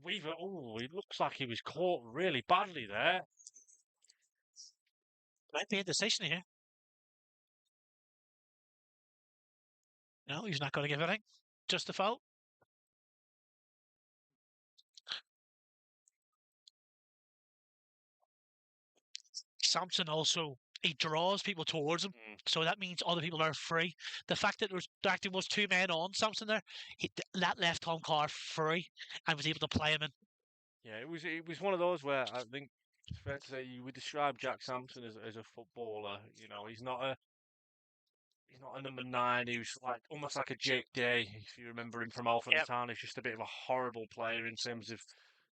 Weaver. Oh, it looks like he was caught really badly there. Might be a decision here. No, he's not going to give anything. Just a foul. Sampson also, he draws people towards him, so that means other people are free. The fact that there actually was 2 men on Sampson there, that left Tom Carr free and was able to play him in. Yeah, it was one of those where I think it's fair to say you would describe Jack Sampson as a footballer. He's not a number 9 who's like almost like a Jake Day, if you remember him from Alfred Yep. Town. He's just a bit of a horrible player in terms of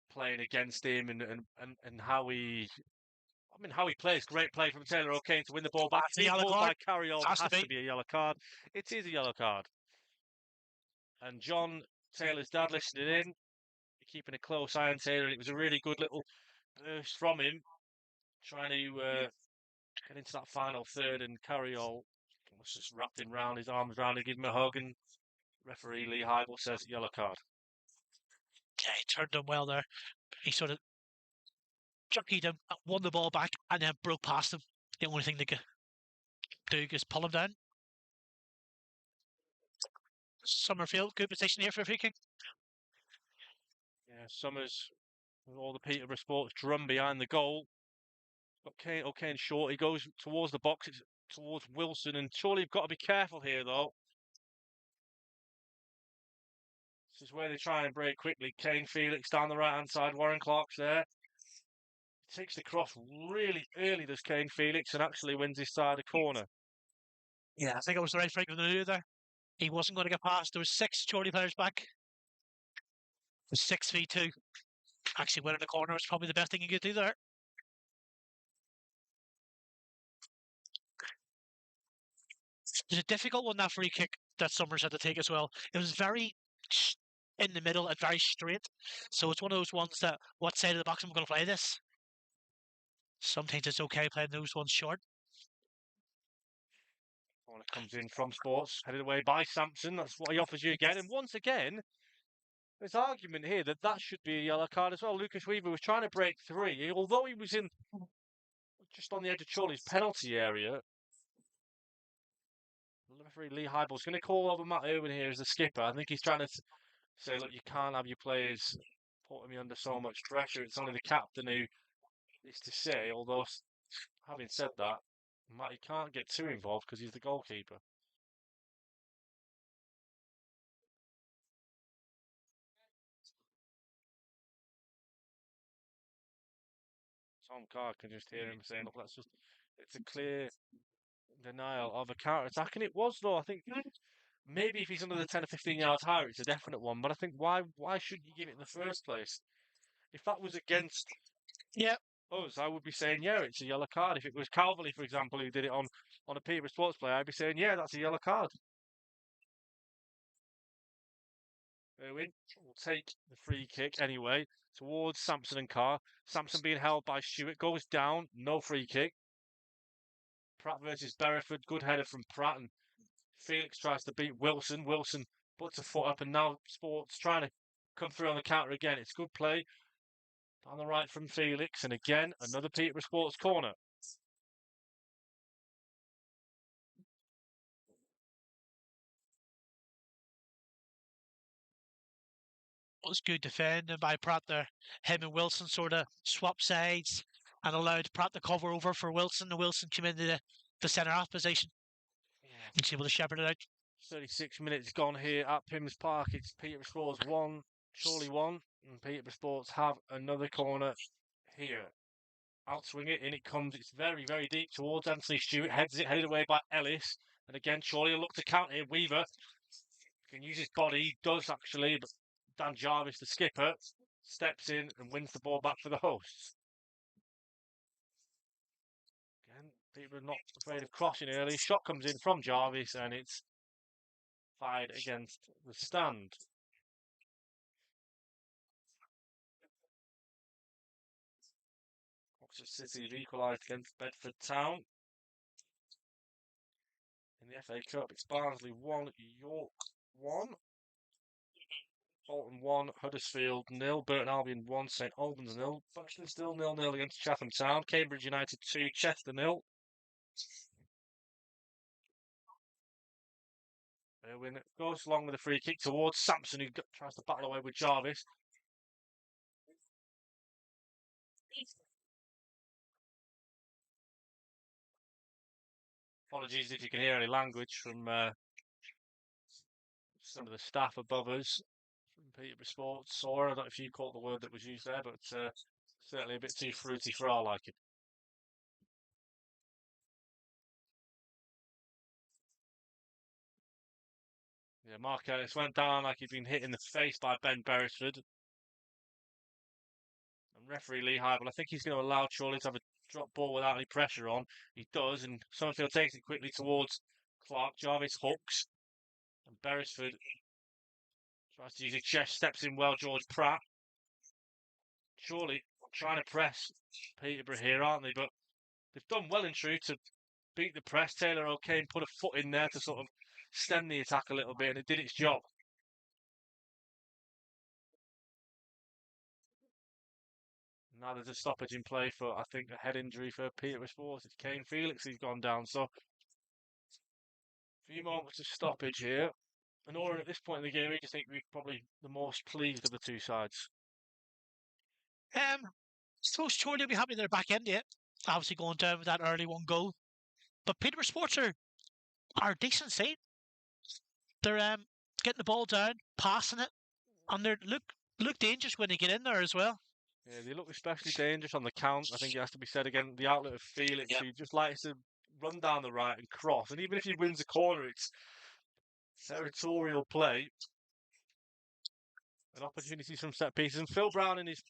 playing against him and how he plays. Great play from Taylor O'Kane to win the ball back. That's a Being yellow pulled card. by Carriol Has to has be. to be a yellow card. It is a yellow card. And John Taylor's dad listening in, keeping a close eye on Taylor. It was a really good little burst from him, trying to get into that final third, and Carriol was just wrapped him round, his arms round, and give him a hug. And referee Lee Heibel says yellow card. Yeah, he turned him well there. He sort of jockeyed him, won the ball back, and then broke past him. The only thing they could do is pull him down. Summerfield, good position here for a free kick. Yeah, Summers with all the Peterborough Sports drum behind the goal. Got O'Kane short. He goes towards the box, towards Wilson, and surely you've got to be careful here, though. This is where they try and break quickly. Kane Felix down the right-hand side. Warren Clark's there. He takes the cross really early, does Kane Felix, and actually wins his side a corner. Yeah, I think it was the right thing to do there. He wasn't going to get past. There was 6 Chorley players back. It was 6v2. Actually, winning the corner was probably the best thing you could do there. It was a difficult one, that free kick that Summers had to take as well. It was very in the middle and very straight. So it's one of those ones that, what side of the box am I going to play this? Sometimes it's okay playing those ones short. Corner comes in from Sports, headed away by Sampson. That's what he offers you again. And once again, there's argument here that should be a yellow card as well. Lucas Weaver was trying to break free, although he was in just on the edge of Chorley's penalty area. Referee Lee Heibel's going to call over Matt Irwin here as the skipper. I think he's trying to say, look, you can't have your players putting me under so much pressure. It's only the captain who is to say, although having said that, Matty can't get too involved because he's the goalkeeper. Tom Carr can just hear him saying, look, it's a clear denial of a counter-attack. And it was, though, I think maybe if he's under the 10 or 15 yards higher, it's a definite one. But I think why shouldn't you give it in the first place? If that was against us, I would be saying, yeah, it's a yellow card. If it was Calverley, for example, who did it on a Peterborough Sports player, I'd be saying, yeah, that's a yellow card. Irwin will take the free kick anyway towards Sampson and Carr. Sampson being held by Stewart, goes down, no free kick. Pratt versus Bereford, good header from Pratt, and Felix tries to beat Wilson. Wilson puts a foot up, and now Sports trying to come through on the counter again. It's good play on the right from Felix, and again another Peterborough Sports corner. It was good defending by Pratt there. Him and Wilson sort of swapped sides and allowed Pratt to cover over for Wilson. And Wilson came into the centre half position and was able to shepherd it out. 36 minutes gone here at Pims Park. It's Peterborough Sports 1, Chorley 1, and Peterborough Sports have another corner here. Outswing it, in it comes. It's very, very deep towards Anthony Stewart. Headed away by Ellis. And again, Chorley will look to counter here. Weaver can use his body. He does actually, but Dan Jarvis, the skipper, steps in and wins the ball back for the hosts. Again, people are not afraid of crossing early. Shot comes in from Jarvis and it's fired against the stand. Oxford City have equalised against Bedford Town. In the FA Cup, it's Barnsley 1, York 1. Bolton 1, Huddersfield 0, Burton Albion 1, St Albans 0, Buxton still 0-0 against Chatham Town, Cambridge United 2, Chester 0. Irwin goes along with a free kick towards Sampson, who tries to battle away with Jarvis. Apologies if you can hear any language from some of the staff above us from Peterborough Sports. Or I don't know if you caught the word that was used there, but certainly a bit too fruity for our liking. Yeah, Mark Ellis went down like he'd been hit in the face by Ben Beresford. And referee Lee Hybel, I think he's going to allow Chorley to have a drop ball without any pressure on. He does, and Summerfield takes it quickly towards Clark. Jarvis hooks, and Beresford tries to use his chest, steps in well, George Pratt. Chorley trying to press Peterborough here, aren't they? But they've done well and true to beat the press. Taylor O'Kane put a foot in there to sort of stem the attack a little bit, and it did its job. Now there's a stoppage in play for, I think, a head injury for Peterborough Sports. It's Kane Felix who's gone down. So, a few moments of stoppage here. And Oran, at this point in the game, we just think we're probably the most pleased of the two sides. I suppose Chorley will be happy they're back in it. Obviously going down with that early one goal. But Peterborough Sports are a decent side. They're getting the ball down, passing it, and they look dangerous when they get in there as well. Yeah, they look especially dangerous on the count. I think it has to be said again. The outlet of Felix, who just likes to run down the right and cross. And even if he wins a corner, it's territorial play. And opportunities from set pieces. And Phil Brown, in his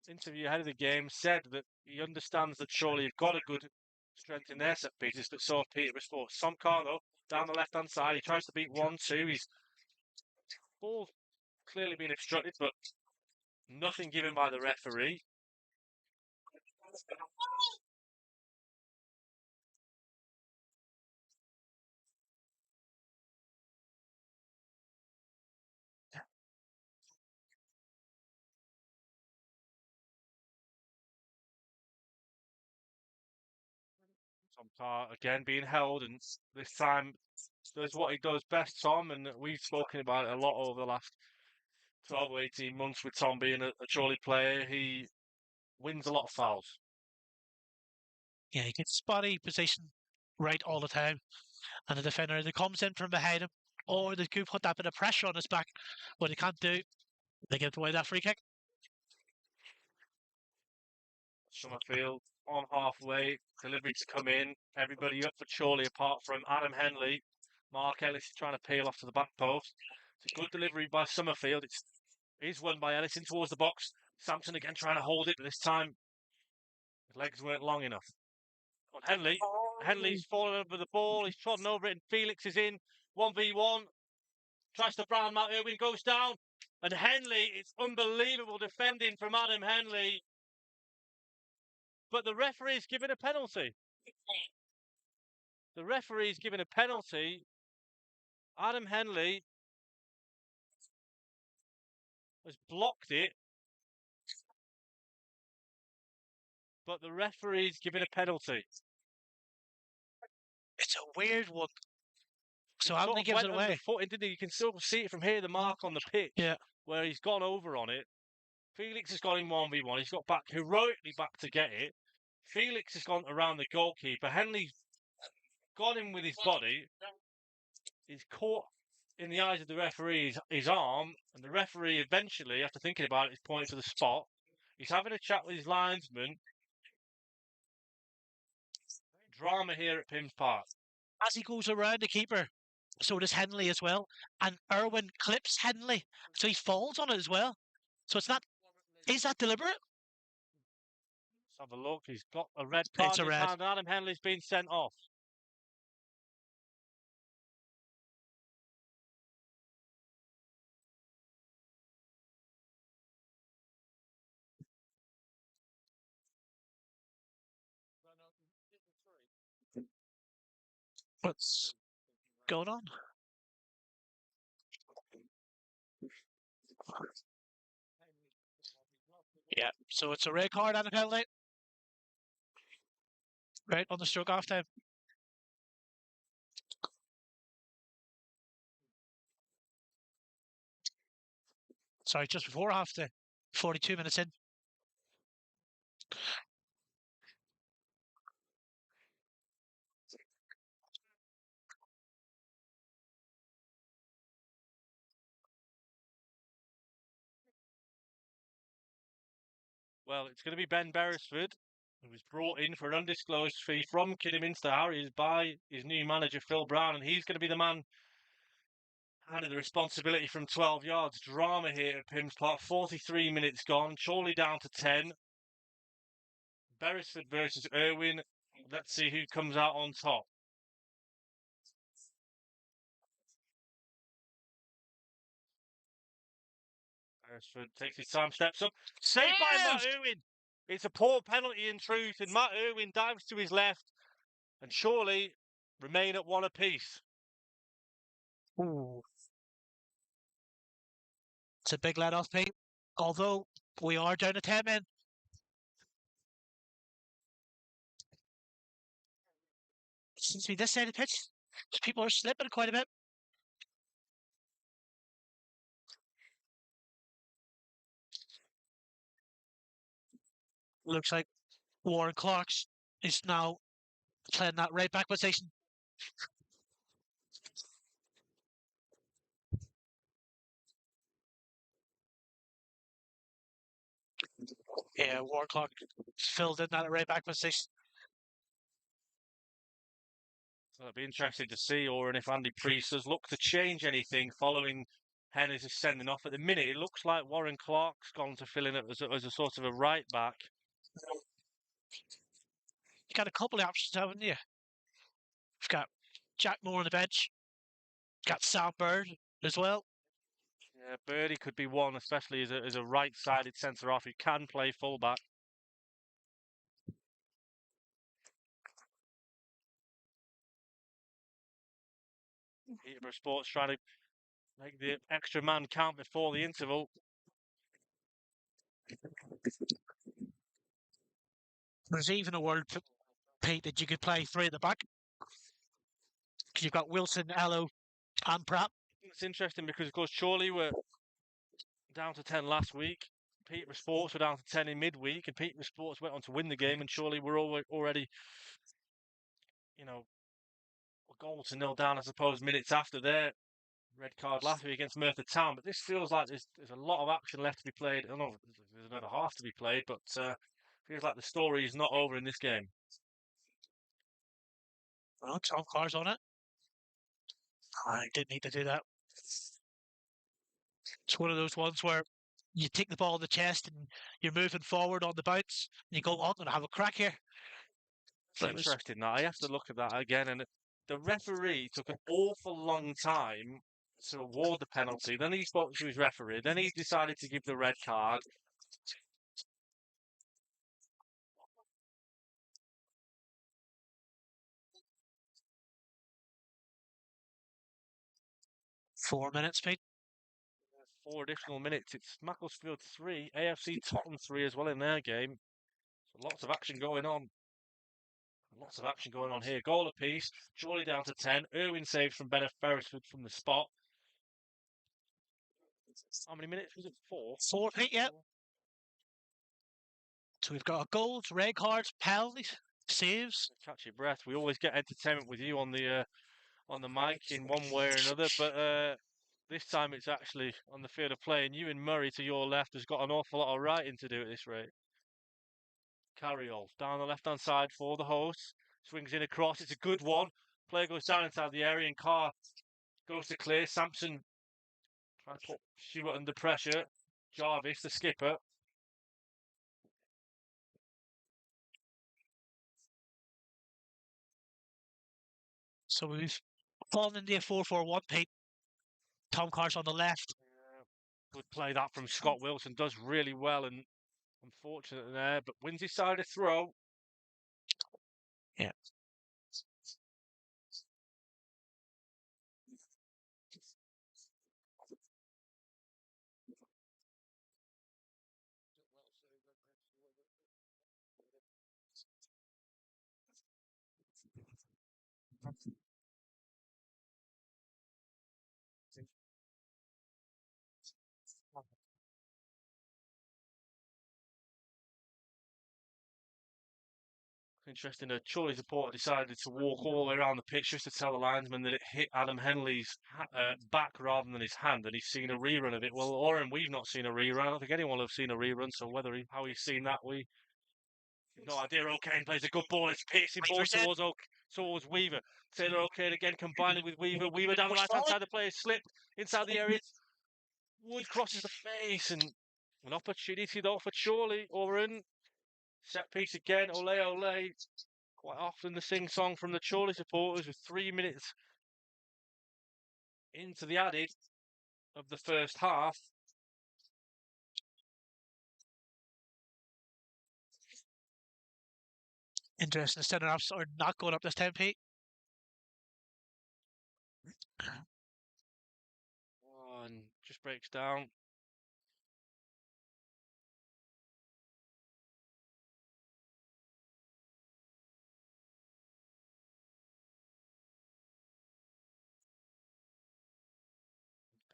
interview ahead of the game, said that he understands that Chorley have got a good strength in their set pieces, but so have Peterborough Sports. Tom Carno down the left hand side. He tries to beat 1-2. His ball clearly been obstructed, but nothing given by the referee. Tom Carr again being held, and this time does what he does best, Tom, and we've spoken about it a lot over the last 12 or 18 months with Tom being a Chorley player. He wins a lot of fouls. Yeah, he gets spotty position right all the time. And the defender either comes in from behind him or they could put that bit of pressure on his back. What they can't do, they give away that free kick. Summerfield on halfway, delivery to come in. Everybody up for Chorley apart from Adam Henley. Mark Ellis is trying to peel off to the back post. It's a good delivery by Summerfield. It is won by Ellis in towards the box. Sampson again trying to hold it, but this time his legs weren't long enough. On Henley. Henley's fallen over the ball. He's trodden over it, and Felix is in 1v1. Tries to brown out. Irwin goes down. And Henley, it's unbelievable defending from Adam Henley. But the referee's given a penalty. The referee's given a penalty. Adam Henley has blocked it, but the referee's given a penalty. It's a weird one. So He sort Anthony of gives went it under away. the foot, didn't he? You can still see it from here, the mark on the pitch, Yeah. where he's gone over on it. Felix has gone in 1v1. He's got back heroically back to get it. Felix has gone around the goalkeeper. Henley's gone in with his body. He's caught in the eyes of the referee his arm, and the referee eventually, after thinking about it, is pointing to the spot. He's having a chat with his linesman. Drama here at Pims Park. As he goes around the keeper, so does Henley as well. And Irwin clips Henley, so he falls on it as well. So it's not. Is that deliberate? Let's have a look. He's got a red card It's a in his red. hand. Adam Henley's been sent off. What's going on? Yeah, so it's a red card and a penalty. Right on the stroke off time. Sorry, just before half time. 42 minutes in. Well, it's going to be Ben Beresford, who was brought in for an undisclosed fee from Kidderminster Harriers by his new manager, Phil Brown, and he's going to be the man handling the responsibility from 12 yards. Drama here at Pims Park. 43 minutes gone. Chorley down to 10. Beresford versus Irwin. Let's see who comes out on top. Beresford takes his time, steps up. Saved by Matt Irwin. It's a poor penalty in truth, and Matt Irwin dives to his left, and Chorley remain at one apiece. Ooh. It's a big let off, Pete. Although we are down to 10 men. It seems to be this side of the pitch. People are slipping quite a bit. Looks like Warren Clarks is now playing that right back position. Yeah, Warren Clark filled in that right back position. So it'll be interesting to see, Oran, if Andy Priest does look to change anything following Henry's sending off. At the minute, it looks like Warren Clark's gone to fill in as a sort of a right back. You got a couple of options, haven't you? You've got Jack Moore on the bench. Got Sam Bird as well. Yeah, Birdie could be one, especially as a right-sided centre-half who can play full-back. Peterborough Sports trying to make the extra man count before the interval. There's even a world, Pete, that you could play three at the back. Because you've got Wilson, Ello, and Pratt. It's interesting because, of course, Chorley were down to 10 last week. Peterborough Sports were down to 10 in midweek, and Peterborough Sports went on to win the game, and Chorley were already, you know, a goal to nil down, I suppose, minutes after their red card last week against Merthyr Town. But this feels like there's a lot of action left to be played. I don't know, there's another half to be played, but feels like the story is not over in this game. Well, Tom Carr's on it. I didn't need to do that. It's one of those ones where you take the ball in the chest and you're moving forward on the bounce, and you go, oh, I'm going to have a crack here. It's interesting that. I have to look at that again, and the referee took an awful long time to award the penalty. Then he spoke to his referee. Then he decided to give the red card. 4 minutes, Pete. 4 additional minutes. It's Macclesfield 3, AFC Tottenham 3 as well in their game. So lots of action going on. Lots of action going on here. Goal apiece. Chorley down to 10. Irwin saves from Bennett Ferrisford from the spot. How many minutes was it? 4? 4, Pete, yeah. So we've got goals, red cards, penalties, saves. Catch your breath. We always get entertainment with you on the mic in one way or another, but this time it's actually on the field of play, and you and Murray to your left has got an awful lot of writing to do at this rate. Carriol down the left-hand side for the hosts. Swings in across. It's a good one. Player goes down inside the area, and Carr goes to clear. Sampson trying to put Stewart under pressure. Jarvis, the skipper. So we've fallen into a 4-4-1, Pete. Tom Carr's on the left. Good play that from Scott Wilson. Does really well, and unfortunate there, but wins his side a throw. Yeah. Interesting, a Chorley supporter decided to walk all the way around the pitch just to tell the linesman that it hit Adam Henley's back rather than his hand, and he's seen a rerun of it. Well, Oran, we've not seen a rerun. I don't think anyone will have seen a rerun, so how he's seen that, we have no idea. O'Kane plays a good ball. It's piercing ball towards Weaver. Taylor O'Kane again combining with Weaver. Weaver down the right-hand side. The player slipped inside the area. Wood crosses the face, and an opportunity though for Chorley. Oran. Set piece again, ole ole. Quite often the sing-song from the Chorley supporters with 3 minutes into the added of the first half. Interesting. Centre halves are not going up this time, Pete. And just breaks down.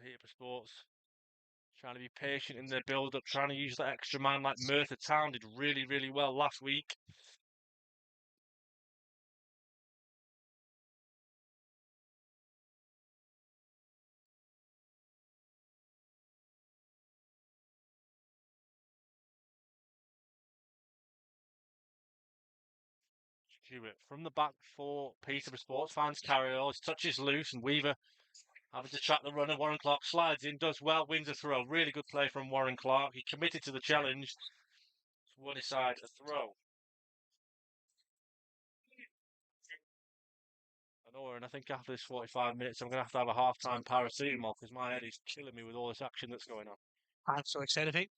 Peterborough Sports trying to be patient in their build-up, trying to use that extra man like Merthyr Town did really, really well last week. Stewart from the back for Peterborough Sports finds Carriol, his touch is loose, and Weaver having to track the runner. Warren Clark slides in, does well, wins a throw. Really good play from Warren Clark. He committed to the challenge. Won his side a throw. And I think after this 45 minutes, I'm going to have a half-time paracetamol because my head is killing me with all this action that's going on. I'm so excited, Pete.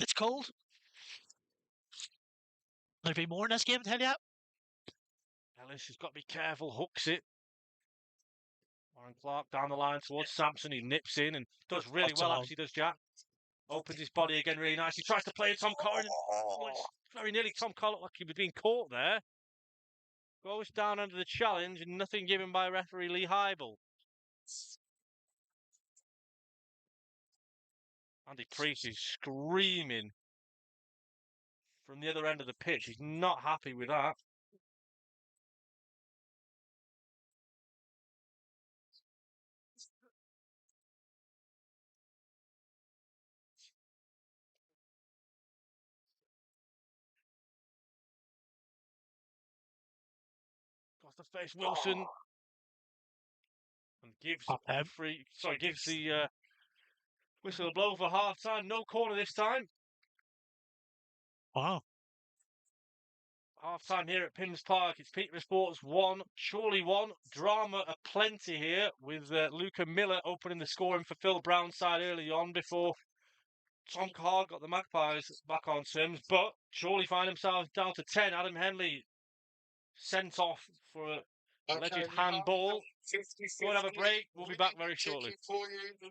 It's cold. There'll be more in this game, I tell you. Ellis has got to be careful, hooks it. Warren Clark down the line towards Sampson. He nips in and does really well, actually, does Jack. Opens his body again really nicely. Tries to play Tom Corrin. Very nearly Tom Corrin looked like he was being caught there. Goes down under the challenge and nothing given by referee Lee Heibel. Andy Priest is screaming from the other end of the pitch. He's not happy with that. Got to face Wilson. And gives the whistle a blow for half time. No corner this time. Wow. Half time here at Pims Park. It's Peterborough Sports 1, Chorley 1. Drama aplenty here with Luca Miller opening the scoring for Phil Brown's side early on before Tom Carr got the Magpies back on terms. But Chorley find themselves down to 10. Adam Henley sent off for an alleged handball. Go and have a break. We'll be back very shortly. For you.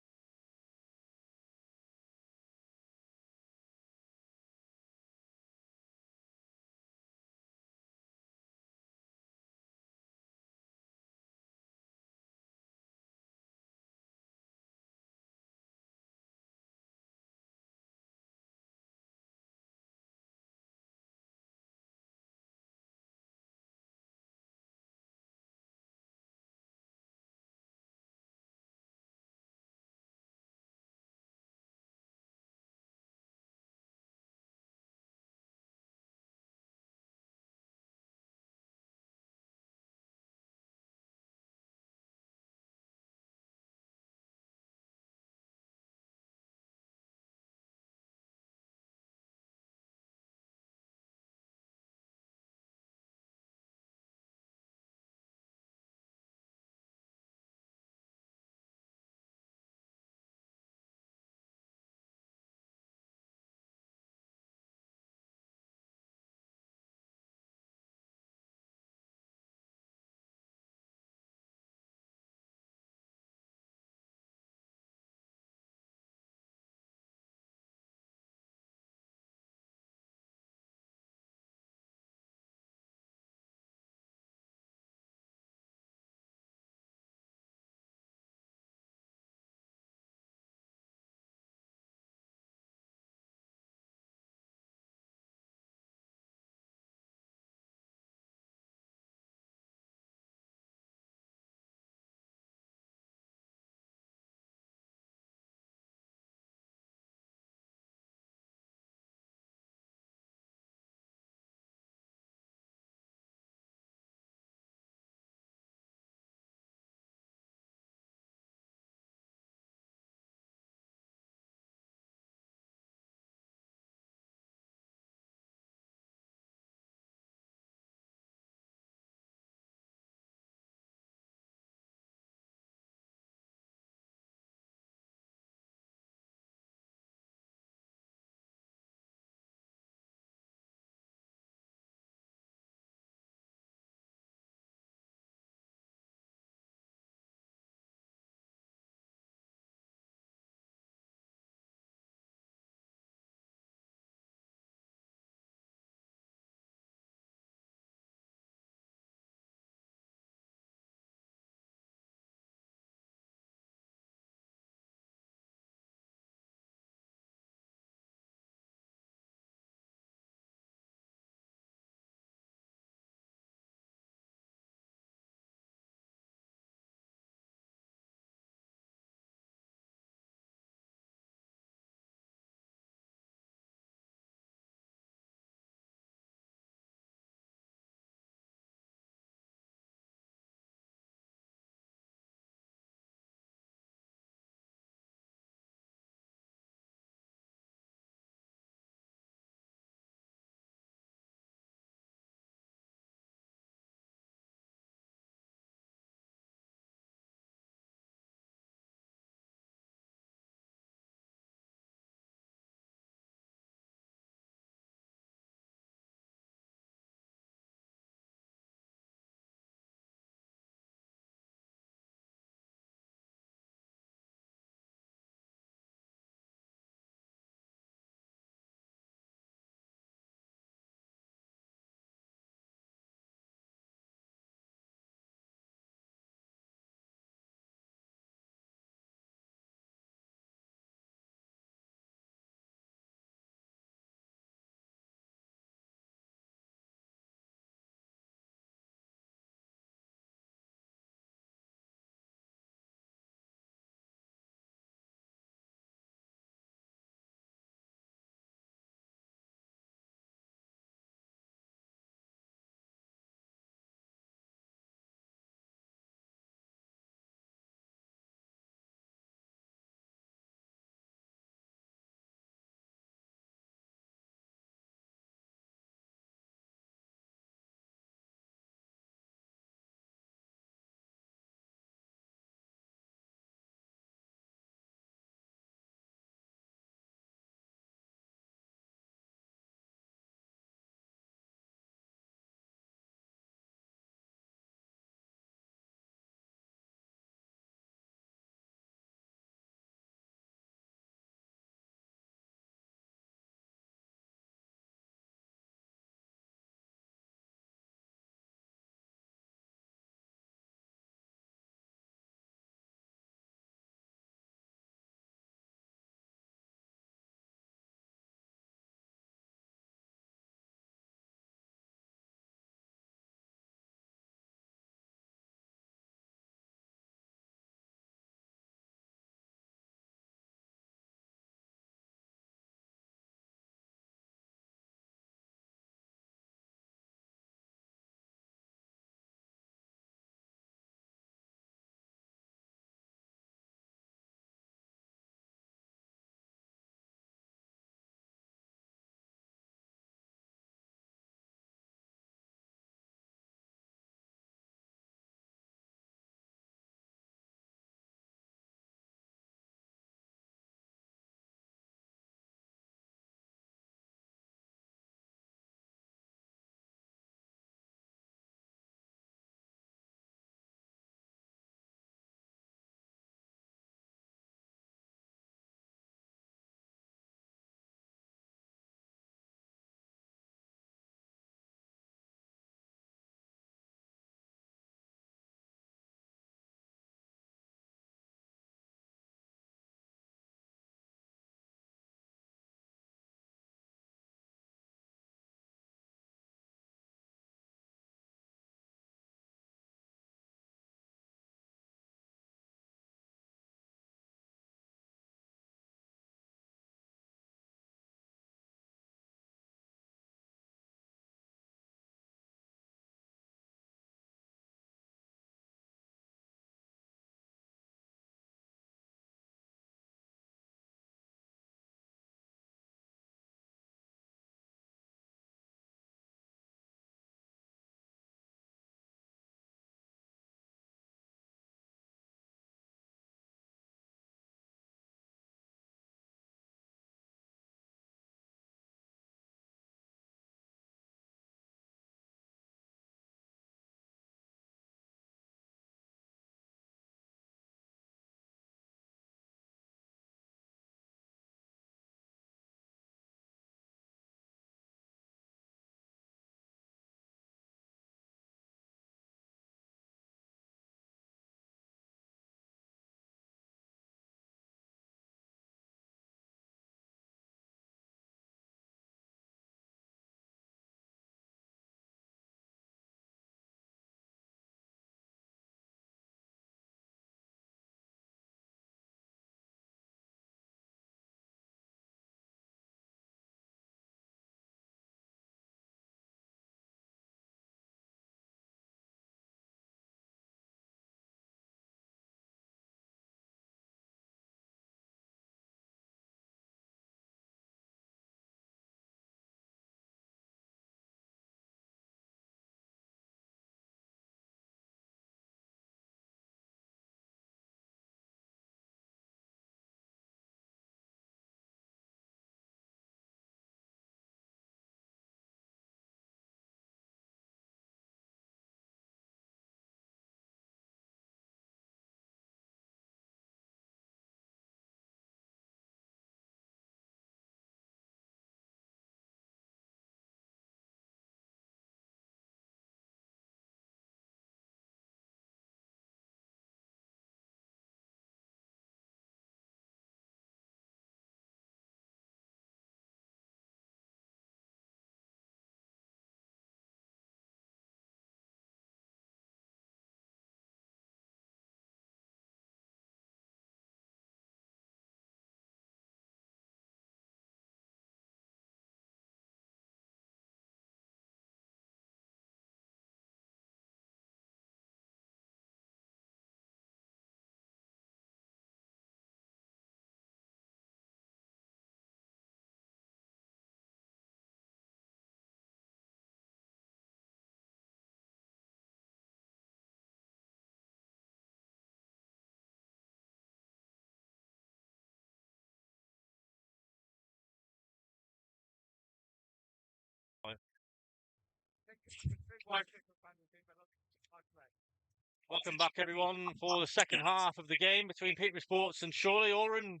Welcome back, everyone, for the second half of the game between Peterborough Sports and Chorley. Oran,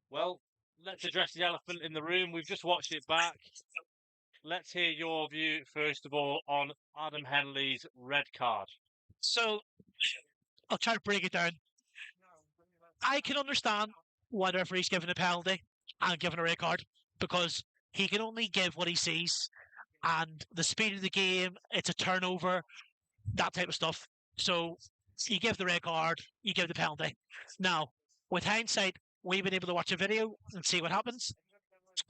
well, let's address the elephant in the room. We've just watched it back. Let's hear your view, first of all, on Adam Henley's red card. So, I'll try to break it down. I can understand why the referee's given a penalty and given a red card, because he can only give what he sees, and the speed of the game, it's a turnover, that type of stuff. So you give the red card, you give the penalty. Now, with hindsight, we've been able to watch a video and see what happens.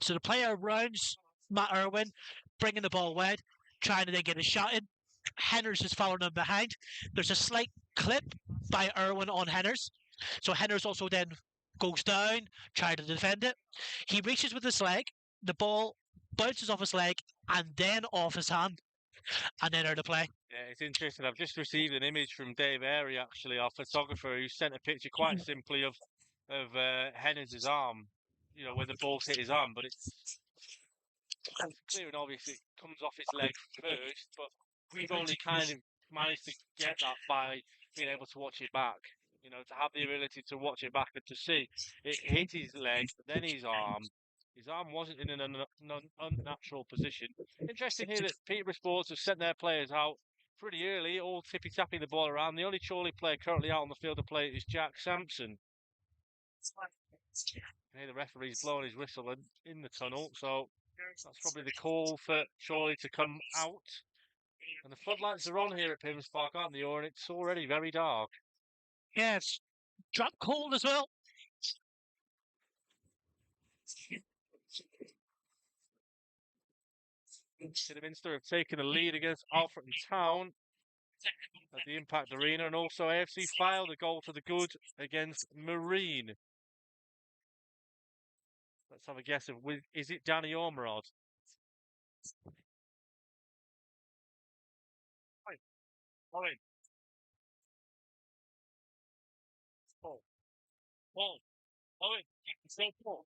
So the player rounds Matt Irwin, bringing the ball wide, trying to then get a shot in. Henners is following him behind. There's a slight clip by Irwin on Henners. So Henners also then goes down, trying to defend it. He reaches with his leg, the ball bounces off his leg and then off his hand, and then out of play. Yeah, it's interesting. I've just received an image from Dave Airy, actually, our photographer, who sent a picture quite simply of Henners' arm, you know, where the ball hit his arm, but it's clear and obvious it comes off his leg first, but we've only kind of managed to get that by being able to watch it back. You know, to have the ability to watch it back and to see it hit his leg, then his arm. His arm wasn't in an unnatural position. Interesting here that Peterborough Sports have sent their players out pretty early, all tippy-tapping the ball around. The only Chorley player currently out on the field of play is Jack Sampson. Here the referee's blowing his whistle in the tunnel, so that's probably the call for Chorley to come out. And the floodlights are on here at Pimm's Park, aren't they, Oran? It's already very dark. Yeah, it's drop cold as well. Kidderminster have taken the lead against Alfreton Town at the Impact Arena, and also AFC filed a goal to the good against Marine. Let's have a guess of, is it Danny Ormerod? Owen. Paul. Owen. Say Paul.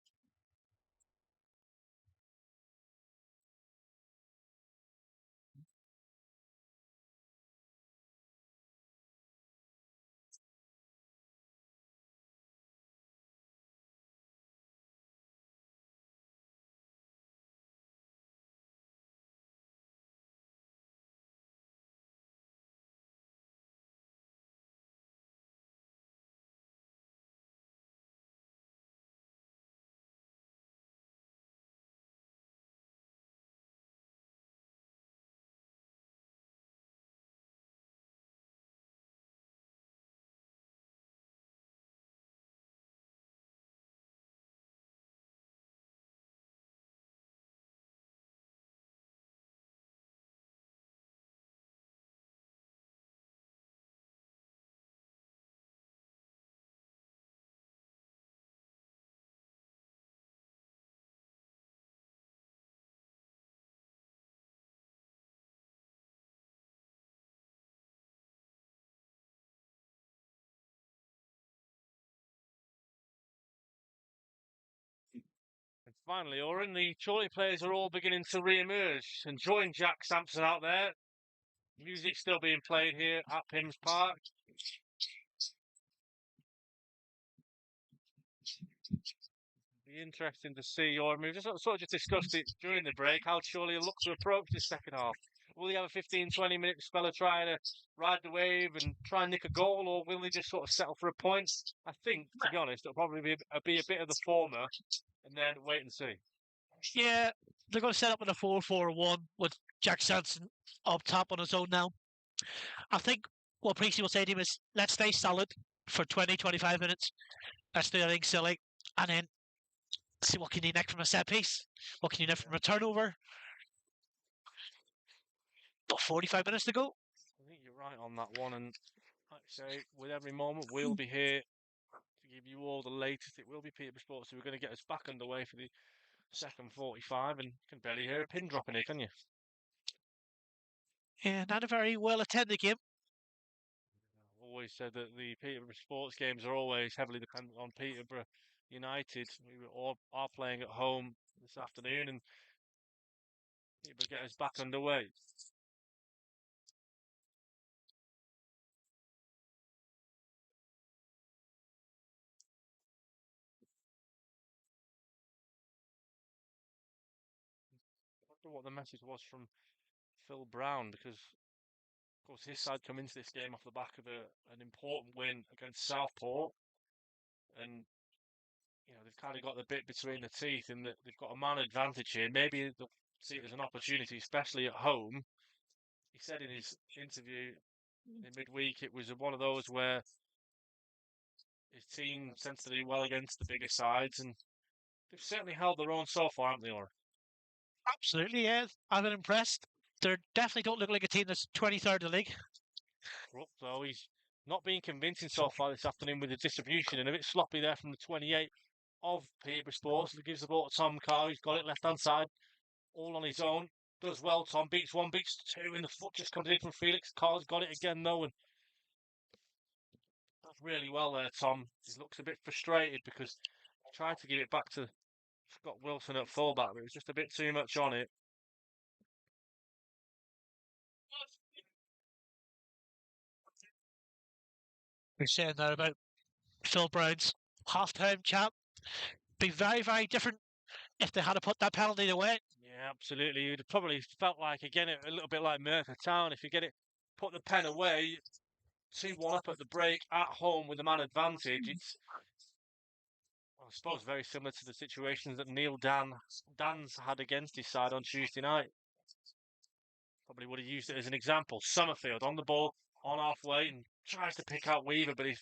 And finally, Oran, the Chorley players are all beginning to re-emerge and join Jack Sampson out there. Music still being played here at Pimm's Park. Be interesting to see, Oran. We've just sort of just discussed it during the break, how Chorley look to approach this second half. Will they have a 15-20 minute spell of trying to ride the wave and try and nick a goal, or will they just sort of settle for a point? I think, to be honest, it'll probably be a bit of the former, and then wait and see. Yeah, they're going to set up in a 4-4-1 with Jack Sampson up top on his own now. I think what Preachy will say to him is, let's stay solid for 20-25 minutes. Let's do anything silly, and then see what can you nick from a set piece, what can you nick from a turnover. But 45 minutes to go. I think you're right on that one, and like I say, with every moment we'll be here to give you all the latest. It will be Peterborough Sports who are going to get us back underway for the second 45, and you can barely hear a pin dropping here, can you? Yeah, not a very well attended game. I've always said that the Peterborough Sports games are always heavily dependent on Peterborough United. We all are playing at home this afternoon, and Peterborough get us back underway. what the message was from Phil Brown, because of course his side come into this game off the back of an important win against Southport, and they've kind of got the bit between the teeth in that they've got a man advantage here. Maybe they'll see it as an opportunity, especially at home. He said in his interview in midweek it was one of those where his team tends to do well against the bigger sides, and they've certainly held their own so far, haven't they, Oran? Absolutely, yeah. I've been impressed. They definitely don't look like a team that's 23rd in the league. So he's not been convincing so far this afternoon with the distribution, and a bit sloppy there from the 28 of Peterborough Sports. He gives the ball to Tom Carr, who's got it left-hand side, all on his own. Does well, Tom. Beats one, beats two, and the foot just comes in from Felix. Carr's got it again, though, and does really well there, Tom. He looks a bit frustrated because he tried to give it back to Scott Wilson at fullback, but it was just a bit too much on it. We're saying there about Phil Brown's half-time chat. Be very, very different if they had to put that penalty away. Yeah, absolutely. You'd have probably felt like, again, a little bit like Merthyr Town. If you get it, put the pen away, 2-1 up at the break at home with a man advantage. It's, I suppose, very similar to the situations that Neil Dan's had against his side on Tuesday night. Probably would have used it as an example. Summerfield on the ball, on halfway, and tries to pick out Weaver, but he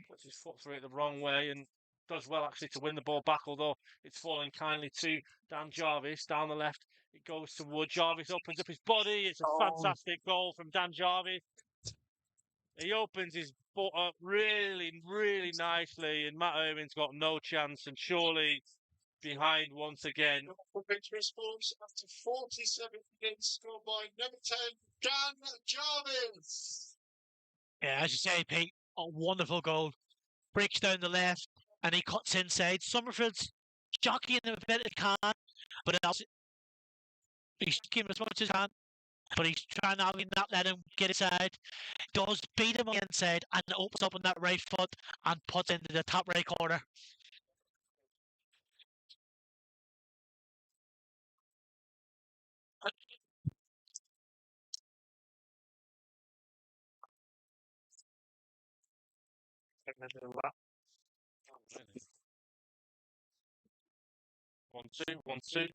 puts his foot through it the wrong way and does well actually to win the ball back, although it's falling kindly to Dan Jarvis down the left. It goes to Wood. Jarvis opens up his body. It's a fantastic goal from Dan Jarvis. He opens his butt up really, really nicely, and Matt Irwin's got no chance, and Chorley behind once again. For Peterborough Sports, after 47 minutes, scored by number 10, Dan Jarvis. Yeah, as you say, Pete, a wonderful goal. Breaks down the left, and he cuts inside. Summerfield's jockeying a bit of can, but he's jockeying as much as he can, but he's trying to not let him get inside. Does beat him on the inside and opens up on that right foot and puts into the top right corner. One, two, 1, 2.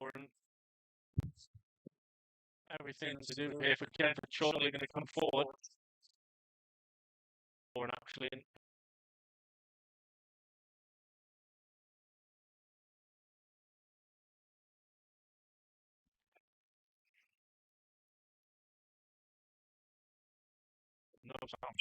Oran, everything to do here for Ken for Chorley going to come forward. Oran actually. No sound.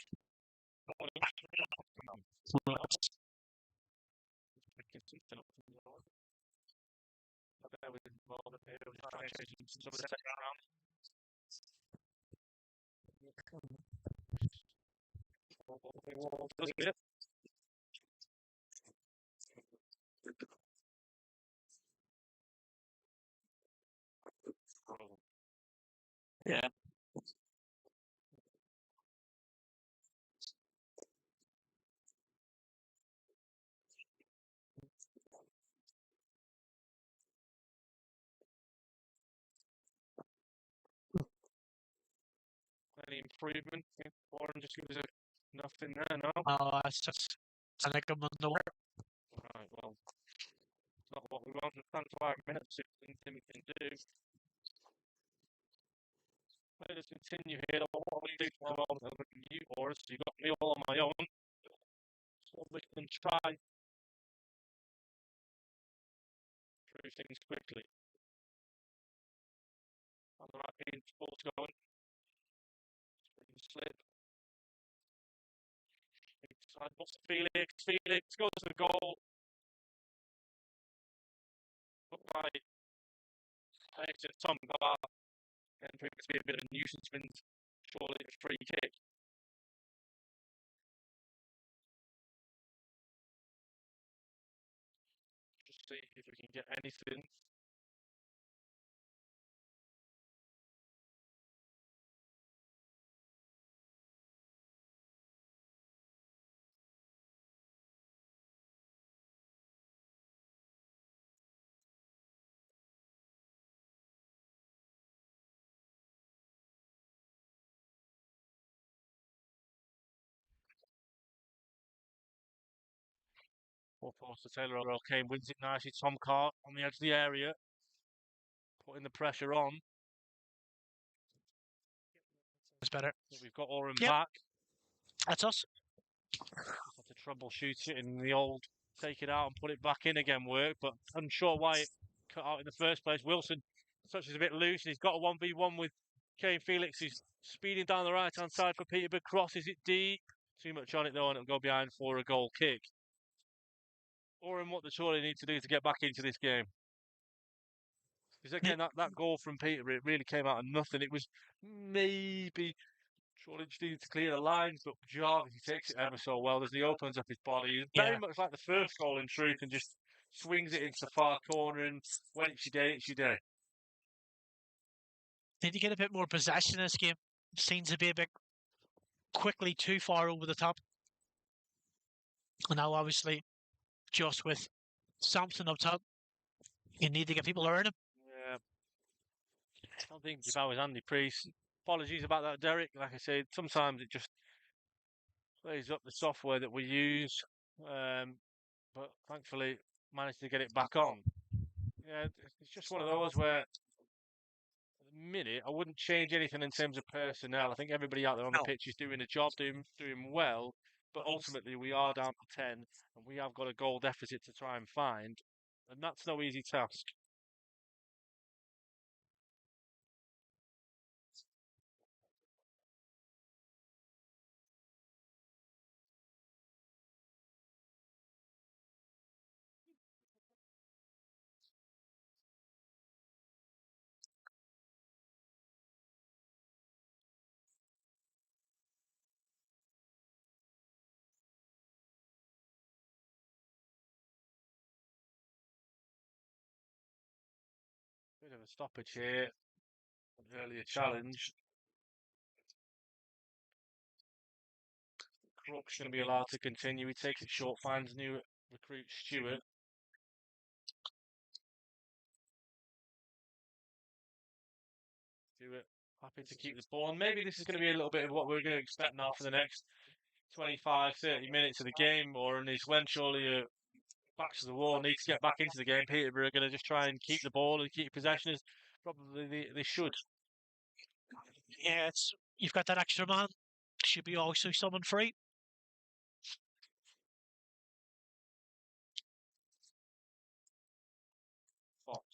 Yeah. Any improvement? Oran just gives us nothing there, no? Oh, it's just I think I'm on the work. Right, well, it's not what we want. 5 minutes, anything we can do. Let us continue here. What we do for the moment, I'll look at you, Boris. You've got me all on my own. So we can try through things quickly. On the right, Pete Sports going. Slip. Inside, what's Felix? Felix goes to the goal. Looked like Tom Carr and proves to be a bit of a nuisance when Chorley a free kick. Just see if we can get anything. Fourth post to Taylor O'Kane, wins it nicely. Tom Carr on the edge of the area, putting the pressure on. It's better. We've got Oran Yep. back. That's us. Just have to troubleshoot it in the old take it out and put it back in again work, but unsure why it cut out in the first place. Wilson touches a bit loose and he's got a 1v1 with Kane Felix. He's speeding down the right hand side for Peterborough. Crosses it deep. Too much on it though, and it'll go behind for a goal kick. Oran, what the Chorley need to do to get back into this game. Because again, that goal from Peterborough, it really came out of nothing. It was maybe Chorley just needed to clear the lines, but Jarvis, he takes it ever so well as he opens up his body. Very much like the first goal in truth, and just swings it into the far corner, and when it's your day, it's your day. Need to get a bit more possession in this game. Seems to be a bit quickly too far over the top. And now, obviously, just with Sampson up top, you need to get people earning. Yeah. I don't think if I was Andy Priest, apologies about that, Derek. Like I said, sometimes it just plays up the software that we use. But thankfully, managed to get it back on. Yeah, it's just one of those where at the minute I wouldn't change anything in terms of personnel. I think everybody out there on the pitch is doing a job, doing well. But ultimately, we are down to 10, and we have got a goal deficit to try and find, and that's no easy task. Bit of a stoppage here. An earlier challenge. Crook's going to be allowed to continue. He takes it short, finds new recruit Stewart. Stewart happy to keep the ball. And maybe this is going to be a little bit of what we're going to expect now for the next 25, 30 minutes of the game, or is when Chorley back to the wall, need to get back into the game. Peterborough are going to just try and keep the ball and keep possession as probably they should. Yeah, you've got that extra man. Should be also someone free. Fox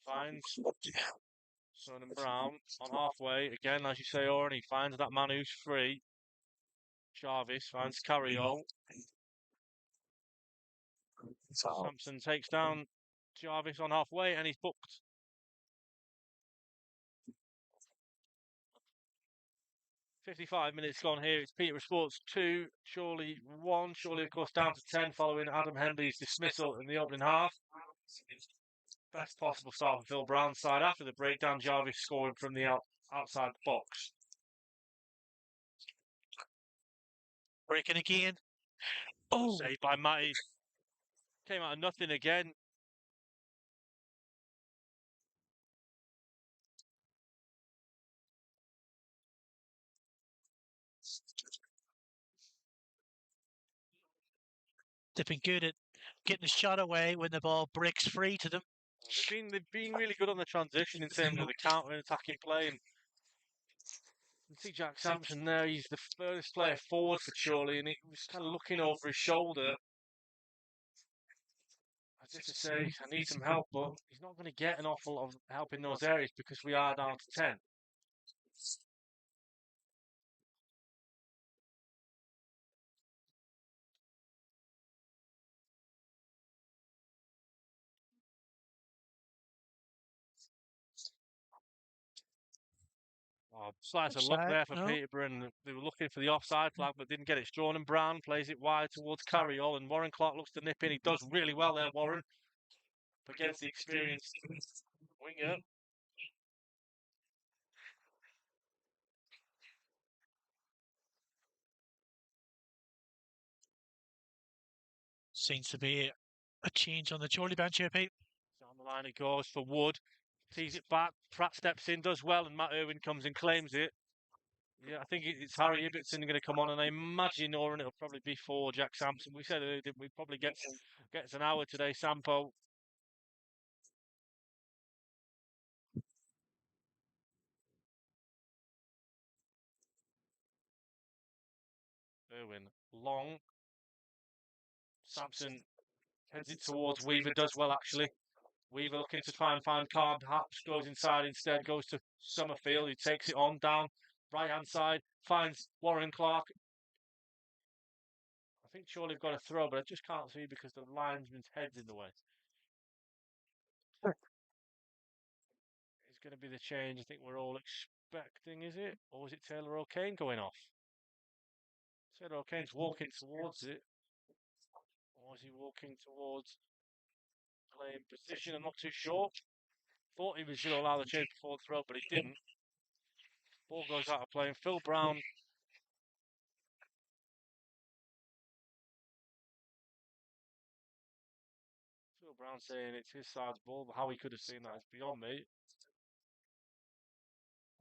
finds Son and Brown on halfway. Again, as you say, Oran, he finds that man who's free. Jarvis finds Carriol. Sampson takes down Jarvis on halfway and he's booked. "55 minutes gone here. It's Peterborough Sports 2, Chorley 1. Chorley, of course, down to 10 following Adam Henley's dismissal in the opening half. Best possible start for Phil Brown's side after the breakdown. Jarvis scoring from the outside box. Breaking again. Oh, saved by Matty. Came out of nothing again. They've been good at getting the shot away when the ball breaks free to them. They've been really good on the transition in terms of the counter and attacking play. And you see Jack Sampson there, he's the furthest player forward for Chorley, and he was kind of looking over his shoulder as if to say, I need some help, but he's not going to get an awful lot of help in those areas because we are down to 10. Oh, slice of luck Offside, there for no. Peterborough, and they were looking for the offside flag but didn't get it. Strawn and Brown plays it wide towards Carriol, and Warren Clark looks to nip in. He does really well there, Warren, against the experienced winger. Seems to be a change on the Chorley bench here, Pete. Down the line it goes for Wood. Tees it back. Pratt steps in, does well, and Matt Irwin comes and claims it. Yeah, I think it's Harry Ibbotson going to come on, and I imagine Oran it'll probably be for Jack Sampson. We said earlier, didn't we? Probably gets an hour today, Sampo. Irwin long. Sampson heads it towards Weaver, does well actually. Weaver looking to try and find Carr, perhaps goes inside instead, goes to Summerfield, who takes it on down right hand side, finds Warren Clark. I think surely have got a throw, but I just can't see because the linesman's head's in the way. It's going to be the change I think we're all expecting, is it? Or is it Taylor O'Kane going off? Taylor O'Kane's walking towards it. Or is he walking towards playing position? I'm not too sure. Thought he was going to allow the change before the throw, but he didn't. Ball goes out of play, and Phil Brown. Phil Brown saying it's his side's ball, but how he could have seen that is beyond me.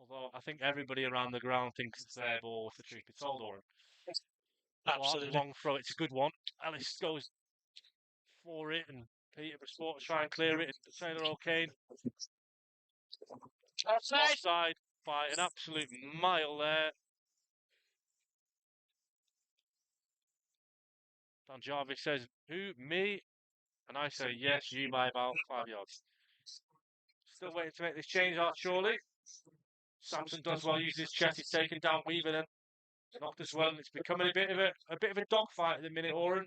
Although I think everybody around the ground thinks it's their ball, if the truth be told, Oran. Absolutely. Long throw, it's a good one. Ellis goes for it, and Peterborough Sports try and clear it. And Taylor O'Kane offside by an absolute mile there. Dan Jarvis says, "Who, me?" And I say, "Yes, you by about 5 yards." Still waiting to make this change out, surely. Sampson does well, uses his chest. He's taken down Weaver, then knocked as well, and it's becoming a bit of a dogfight at the minute, Oran.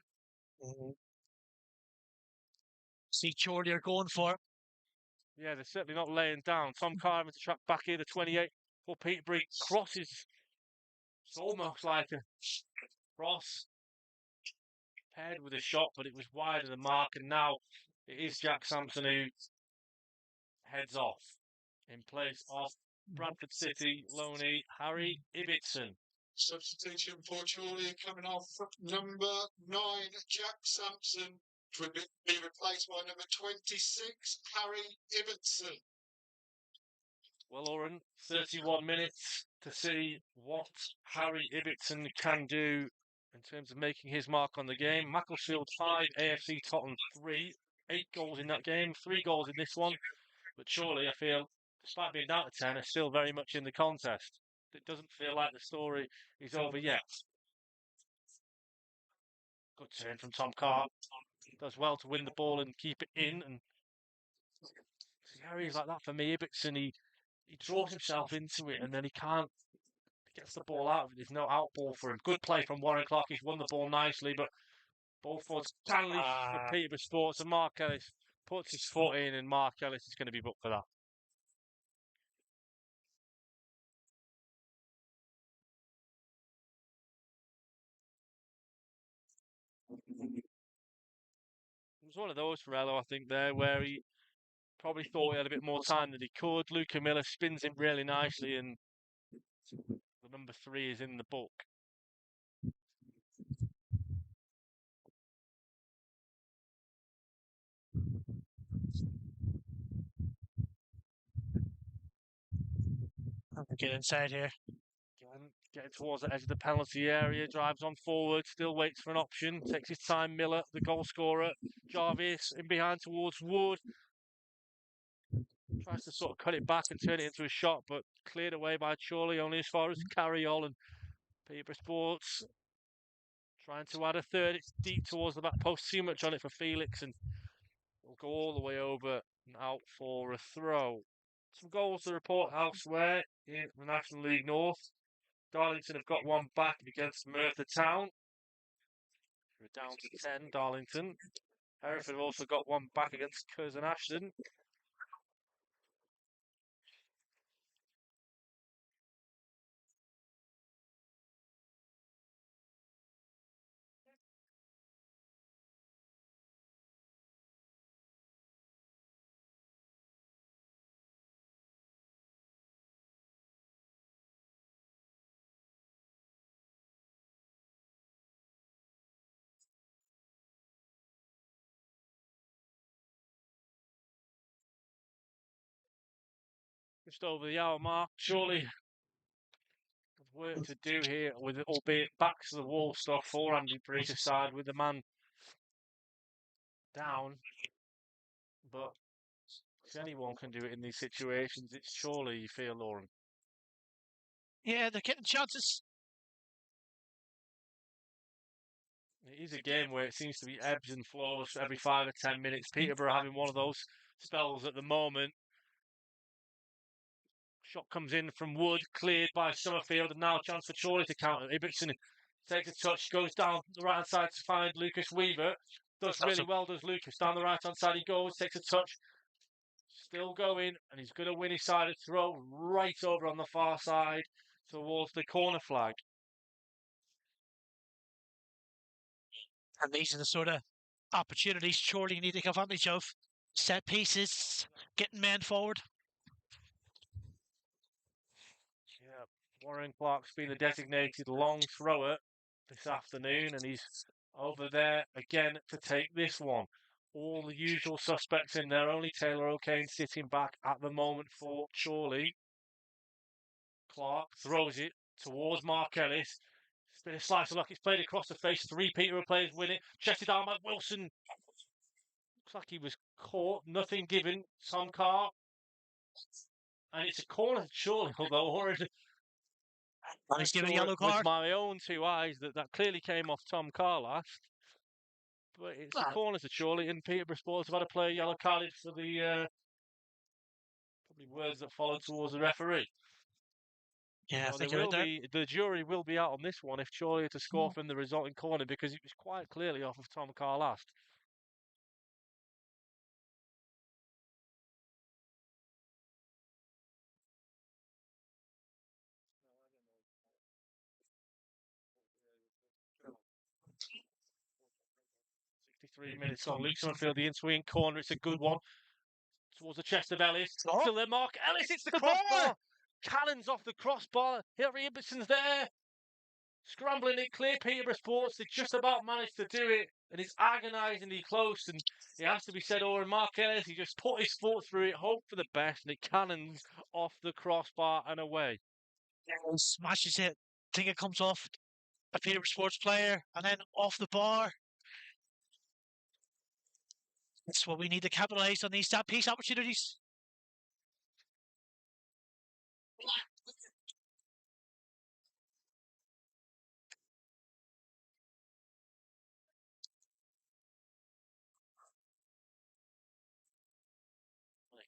See Chorley are going for it. Yeah, they're certainly not laying down. Tom Carr having to track back here, the 28 for Peterborough. Crosses. It's almost like a cross paired with a shot, but it was wide of the mark, and now it is Jack Sampson who heads off in place of Bradford City loanee Harry Ibbotson. Substitution for Chorley coming off number 9, Jack Sampson, to be replaced by number 26, Harry Ibbotson. Well, Oran, 31 minutes to see what Harry Ibbotson can do in terms of making his mark on the game. Macclesfield 5, AFC Tottenham 3. 8 goals in that game, 3 goals in this one. But surely I feel, despite being down to 10, are still very much in the contest. It doesn't feel like the story is over yet. Good turn from Tom Carr. Does well to win the ball and keep it in. And see areas like that for me, Ibbotson, he draws himself into it and then he gets the ball out of it. There's no out ball for him. Good play from Warren Clark. He's won the ball nicely, but ball for Stanley for Peterborough Sports, and Mark Ellis puts his foot in, and Mark Ellis is going to be booked for that. It was one of those for Ello, I think, there, where he probably thought he had a bit more time than he could. Luca Miller spins him really nicely, and the number 3 is in the book. Get inside here. Getting towards the edge of the penalty area, drives on forward, still waits for an option, takes his time. Miller, the goal scorer. Jarvis in behind towards Wood. Tries to sort of cut it back and turn it into a shot, but cleared away by Chorley, only as far as Carriol, and Peterborough Sports trying to add a third. It's deep towards the back post, too much on it for Felix, and will go all the way over and out for a throw. Some goals to report elsewhere in the National League North. Darlington have got one back against Merthyr Town. We're down to 10, Darlington. Hereford have also got one back against Curzon Ashton. Just over the hour mark. Surely work to do here, with albeit back to the wall stuff for Andy Preece's side with the man down. But if anyone can do it in these situations, it's Chorley, you feel, Lauren. Yeah, they're getting chances. It is a game where it seems to be ebbs and flows every 5 or 10 minutes. Peterborough having one of those spells at the moment. Shot comes in from Wood, cleared by Summerfield, and now a chance for Chorley to counter. Ibbotson takes a touch, goes down the right hand side to find Lucas Weaver. Does really well, does Lucas. Down the right hand side he goes, takes a touch. Still going, and he's going to win his side of throw right over on the far side towards the corner flag. And these are the sort of opportunities Chorley need to take advantage of. Set pieces, getting men forward. Yeah, Warren Clark's been the designated long thrower this afternoon, and he's over there again to take this one. All the usual suspects in there, only Taylor O'Kane sitting back at the moment for Chorley. Clark throws it towards Mark Ellis. It's been a slice of luck. It's played across the face. 3 Peterborough players win it. Chested down by Wilson. Looks like he was caught. Nothing given. Tom Carr. And it's a corner, surely, although Oran. And he's given a yellow card. With my own 2 eyes that clearly came off Tom Carr last. But it's a corner to Chorley, and Peterborough Sports have had to play a yellow carded for the probably words that followed towards the referee. Yeah, well, I think you're right the jury will be out on this one if Chorley are to score from the resulting corner, because it was quite clearly off of Tom Carr last. Minutes on. Luke Summerfield, the in-swing corner. It's a good one. Towards the chest of Ellis. Still there, Mark Ellis. It's the crossbar. Cannons off the crossbar. Harry Ibbetson's there. Scrambling it clear. Peterborough Sports. They just about managed to do it. And it's agonisingly close. And it has to be said, Oran, Mark Ellis, he just put his foot through it, hoped for the best, and it cannons off the crossbar and away. Yeah, he smashes it. I think it comes off a Peterborough Sports player and then off the bar. That's what we need to capitalise on, these set piece opportunities.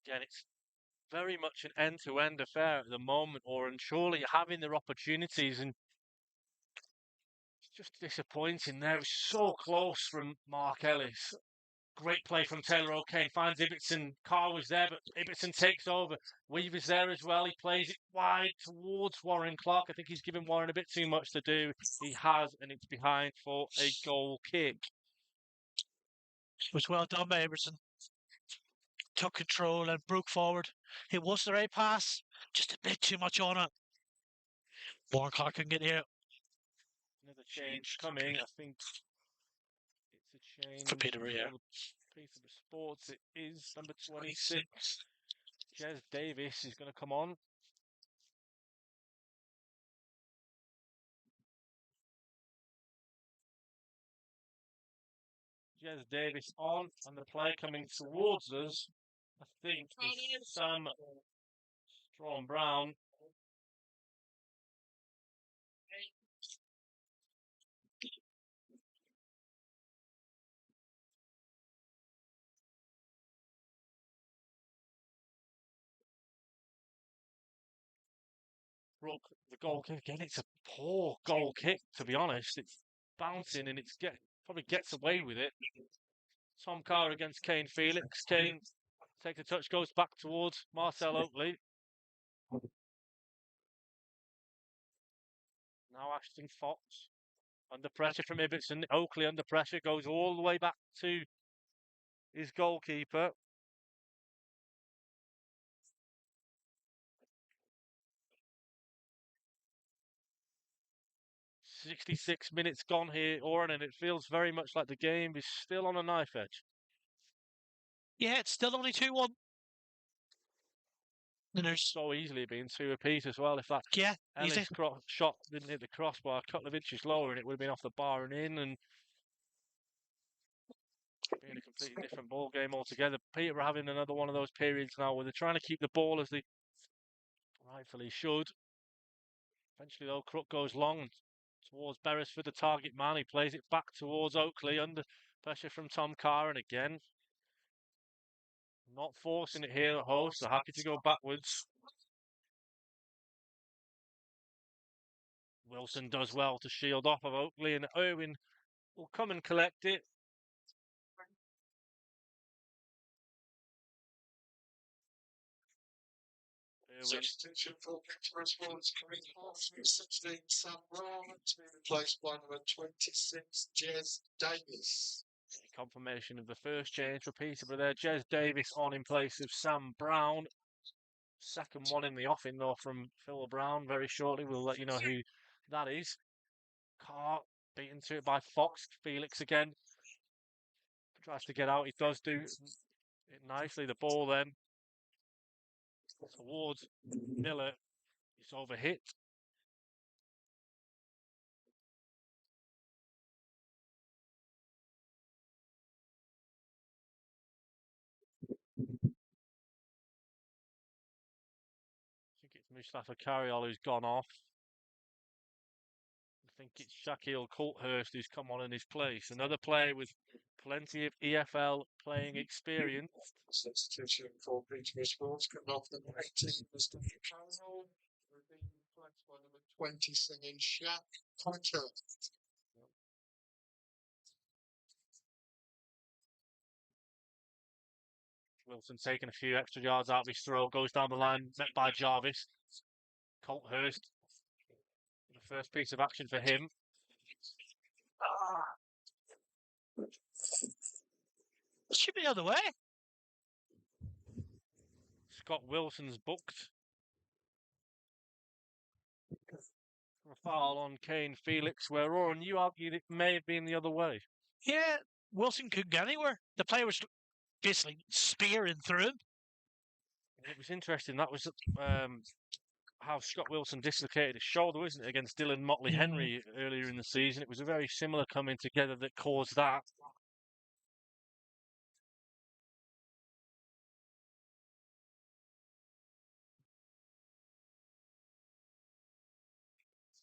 Again, it's very much an end-to-end affair at the moment, Oran. Surely having their opportunities, and it's just disappointing there. It was so close from Mark Ellis. Great play from Taylor O'Kane. Finds Ibbotson. Carr was there, but Ibbotson takes over. Weaver's there as well. He plays it wide towards Warren Clark. I think he's given Warren a bit too much to do. He has, and it's behind for a goal kick. It was well done by Ibbotson. Took control and broke forward. It was the right pass, just a bit too much on it. Warren Clark can get here. Another change coming. I think it's a change for Peterborough. Yeah. Peterborough Sports. It is number 26. Jez Davis is going to come on. Jez Davis on, and the play coming towards us, I think, is Sam Strong Brown. Brooke, the goal kick again. It's a poor goal kick, to be honest. It's bouncing and it's probably gets away with it. Tom Carr against Kane Felix. Kane takes a touch, goes back towards Marcel Oakley. Now Ashton Fox under pressure from Ibbotson. Oakley under pressure, goes all the way back to his goalkeeper. "66 minutes gone here, Oran, and it feels very much like the game is still on a knife edge." Yeah, it's still only 2-1. And there's So easily being 2 apiece as well. If that yeah, easy. Ellis shot didn't hit the crossbar a couple of inches lower, and it would have been off the bar and in, and being a completely different ball game altogether. Peterborough having another one of those periods now where they're trying to keep the ball as they rightfully should. Eventually, though, Crook goes long towards Beresford, the target man. He plays it back towards Oakley under pressure from Tom Carr, and again, not forcing it here at host. They're happy to go backwards. Wilson does well to shield off of Oakley, and Irwin will come and collect it. Substitution for Peterborough Sports coming off from 16, Sam Brown, to be replaced by number 26, Jez Davis. Confirmation of the first change for Peterborough there. Jez Davis on in place of Sam Brown. Second one in the offing, though, from Phil Brown. Very shortly, we'll let you know who that is. Carr beaten to it by Fox. Felix again tries to get out. He does do it nicely. The ball then towards Miller. It's overhit. I think it's Mustafa Carriol who's gone off. I think it's Shaquille Coulthurst who's come on in his place. Another player with plenty of EFL playing experience. Substitution for Peterborough Sports coming off number 18, Mustafa Carriol, being replaced by number 20, singing Shaq Coulthurst. Wilson taking a few extra yards out of his throw, goes down the line, met by Jarvis. Coulthurst, the first piece of action for him. It should be the other way. Scott Wilson's booked. A foul on Kane Felix, where Oran, you argued it may have been the other way. Yeah, Wilson couldn't get anywhere. The player was basically spearing through him. It was interesting. That was how Scott Wilson dislocated his shoulder, wasn't it, against Dylan Motley Henry earlier in the season. It was a very similar coming together that caused that.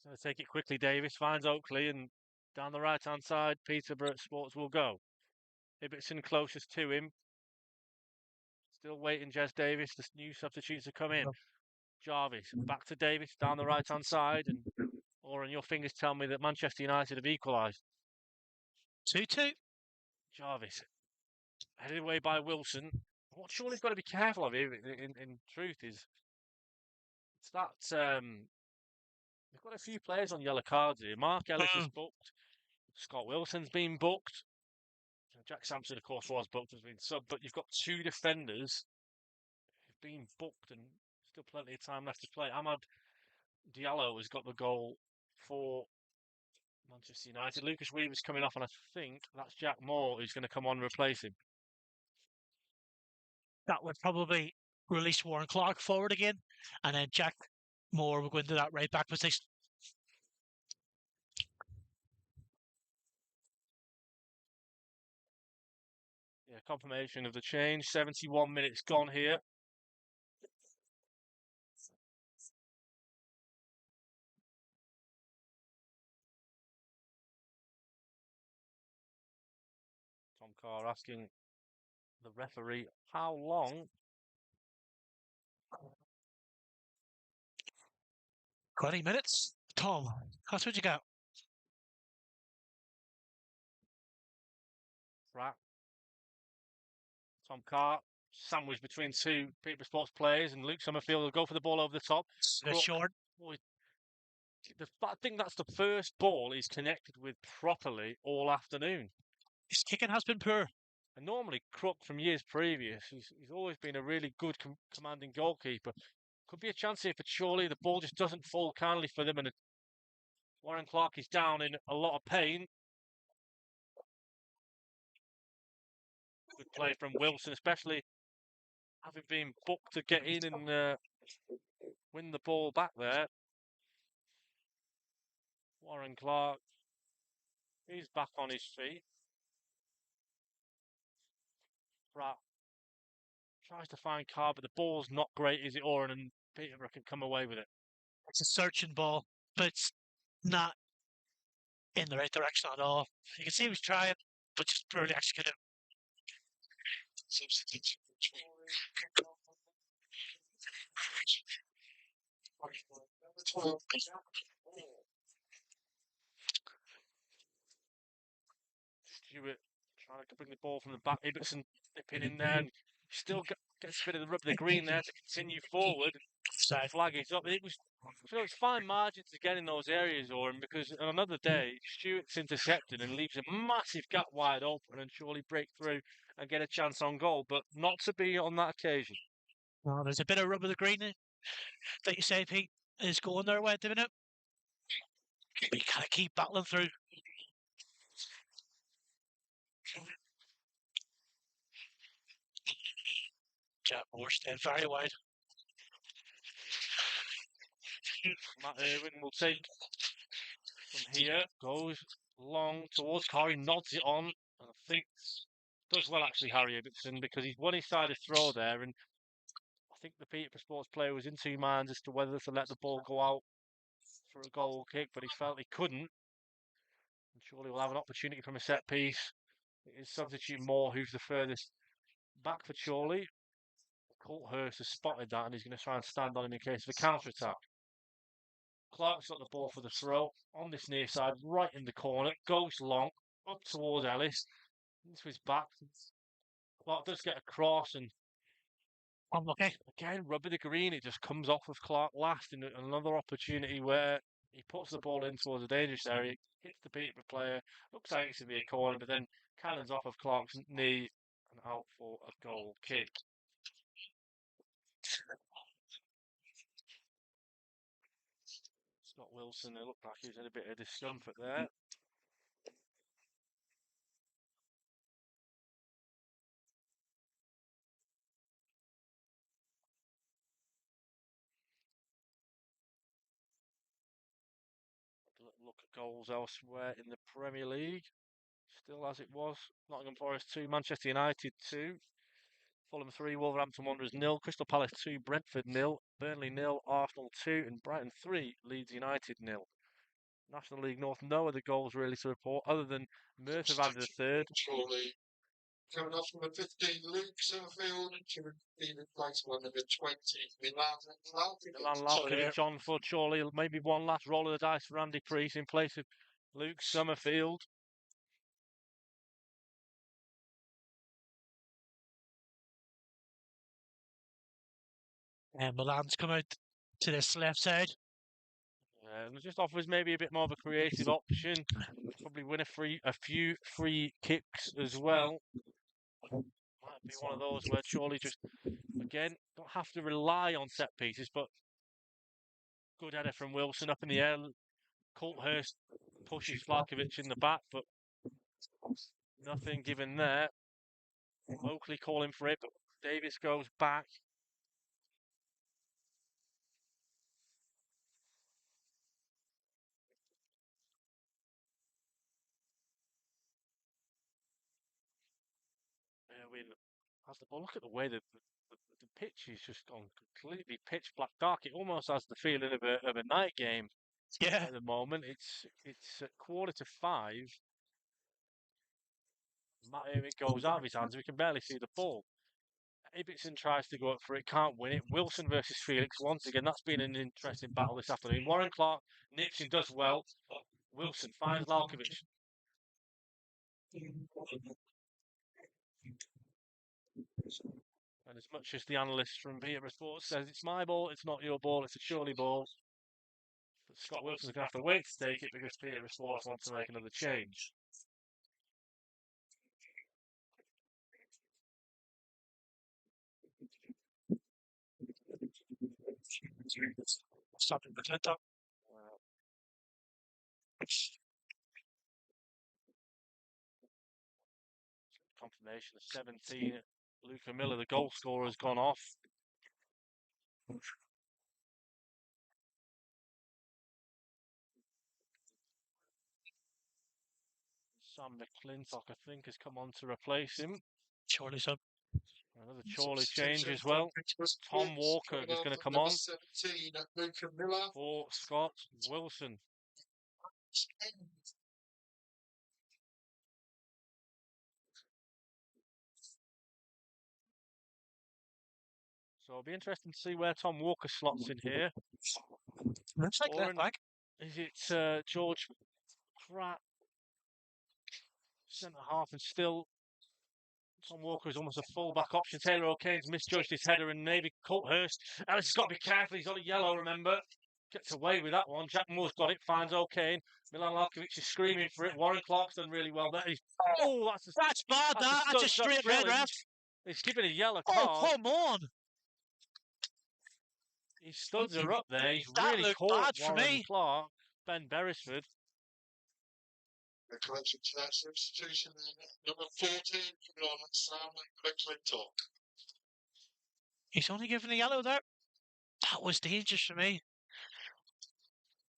So take it quickly. Davis finds Oakley, and down the right-hand side, Peterborough Sports will go. Ibbotson closest to him. Still waiting, Jez Davis. The new substitutes have come in. Jarvis, back to Davis, down the right-hand side. And Oran, your fingers tell me that Manchester United have equalised. 2-2. Jarvis, headed away by Wilson. What Chorley's got to be careful of here, in truth, is it's that they've got a few players on yellow cards here. Mark Ellis is booked. Scott Wilson's been booked. Jack Sampson, of course, was booked, has been sub, but you've got two defenders who've been booked and still plenty of time left to play. Ahmad Diallo has got the goal for Manchester United. Lucas Weaver's coming off, and I think that's Jack Moore who's going to come on and replace him. That would probably release Warren Clark forward again, and then Jack Moore will go into that right back position. Yeah, confirmation of the change. 71 minutes gone here. Tom Carr asking the referee how long. 20 minutes. Tom, that's what you got. Pratt. Tom Carr, sandwiched between two Peterborough Sports players, and Luke Summerfield will go for the ball over the top. Short. I think that's the first ball he's connected with properly all afternoon. His kicking has been poor. And normally Crook from years previous, he's always been a really good commanding goalkeeper. Could be a chance here for Chorley. The ball just doesn't fall kindly for them, and Warren Clark is down in a lot of pain. Good play from Wilson, especially having been booked to get in and win the ball back there. Warren Clark, he's back on his feet. Pratt tries to find Carr, but the ball's not great, is it, Oran? And Peterborough can come away with it. It's a searching ball, but it's not in the right direction at all. You can see he was trying, but just barely executed. Substitution between number 12. Stewart trying to bring the ball from the back. Ibbotson nipping in there and still gets a bit of the rub of the green there to continue forward. Flag is up. It's fine margin to get in those areas, Oran, because on another day, Stewart's intercepted and leaves a massive gap wide open and surely break through and get a chance on goal, but not to be on that occasion. Well, there's a bit of rub of the green that you say, Pete, is going their way at the minute. We kind of keep battling through. Jack Moore staying very wide. Matt Irwin will take from here, goes long towards Corey, nods it on, and I think does well actually Harry Ibbotson, because he's won his side of throw there, and I think the Peterborough Sports player was in two minds as to whether to let the ball go out for a goal kick, but he felt he couldn't. And surely we'll have an opportunity from a set piece. It is substitute Moore, who's the furthest back for Chorley. Colthurst has spotted that and he's going to try and stand on him in case of a counter-attack. Clark's got the ball for the throw on this near side, right in the corner, goes long, up towards Ellis, into his back. Clark does get a cross and Unlucky. again, rubber the green, it just comes off of Clark last in another opportunity where he puts the ball in towards the dangerous area, hits the Peterborough player, looks like it's to be a corner, but then cannons off of Clark's knee and out for a goal kick. Scott Wilson, it looked like he was in a bit of discomfort there. Look at goals elsewhere in the Premier League. Still as it was. Nottingham Forest 2, Manchester United 2. Fulham 3, Wolverhampton Wanderers 0, Crystal Palace 2, Brentford 0, Burnley 0, Arsenal 2, and Brighton 3, Leeds United 0. National League North, no other goals really to report other than Merth have added a third. Chorley. Coming off from a 15, Luke Summerfield to be replaced by number 20, Milan Lalkovic on for Chorley. Maybe one last roll of the dice for Andy Priest in place of Luke Summerfield. And Milan's come out to this left side. And just offers maybe a bit more of a creative option. Probably win a few free kicks as well. Might be one of those where Chorley just, again, don't have to rely on set pieces, but good header from Wilson up in the air. Colthurst pushes Flarkovic in the back, but nothing given there. Oakley calling for it, but Davis goes back. Has the ball. Look at the way that the pitch is just gone completely pitch black dark. It almost has the feeling of a night game. Yeah. At the moment, it's at 4:45. Matt Irwin goes out of his hands. We can barely see the ball. Ibbotson tries to go up for it, can't win it. Wilson versus Felix. Once again, that's been an interesting battle this afternoon. Warren Clark nips him, does well. Wilson finds Lalkovic. And as much as the analyst from Peterborough Sports says it's my ball, it's not your ball, it's a Chorley ball. But Scott Wilson's going to have to wait to take it because Peterborough Sports want to make another change. Stopping the clinton. Confirmation of 17. Luca Miller, the goal scorer, has gone off. Sam McClintock, I think, has come on to replace him. Chorley sub. Another Chorley change as well. Tom Walker is going to come on 17, Luca Miller. for Scott Wilson. So it'll be interesting to see where Tom Walker slots in here. Looks like left back. Is it George Pratt, centre half, and still Tom Walker is almost a full-back option. Taylor O'Kane's misjudged his header, and maybe Colthurst. Ellis has got to be careful. He's got a yellow, remember. Gets away with that one. Jack Moore's got it, finds O'Kane. Milan Lalkovic is screaming for it. Warren Clark's done really well there. That's bad, that's a straight red, ref. He's given a yellow Oh, card. come on. He studs her up there. He's That really looked caught bad for Warren me. Clark, Ben Beresford. The collection to that substitution then. Number 14 coming on, Sam McClintock. He's only given a yellow there. That was dangerous for me.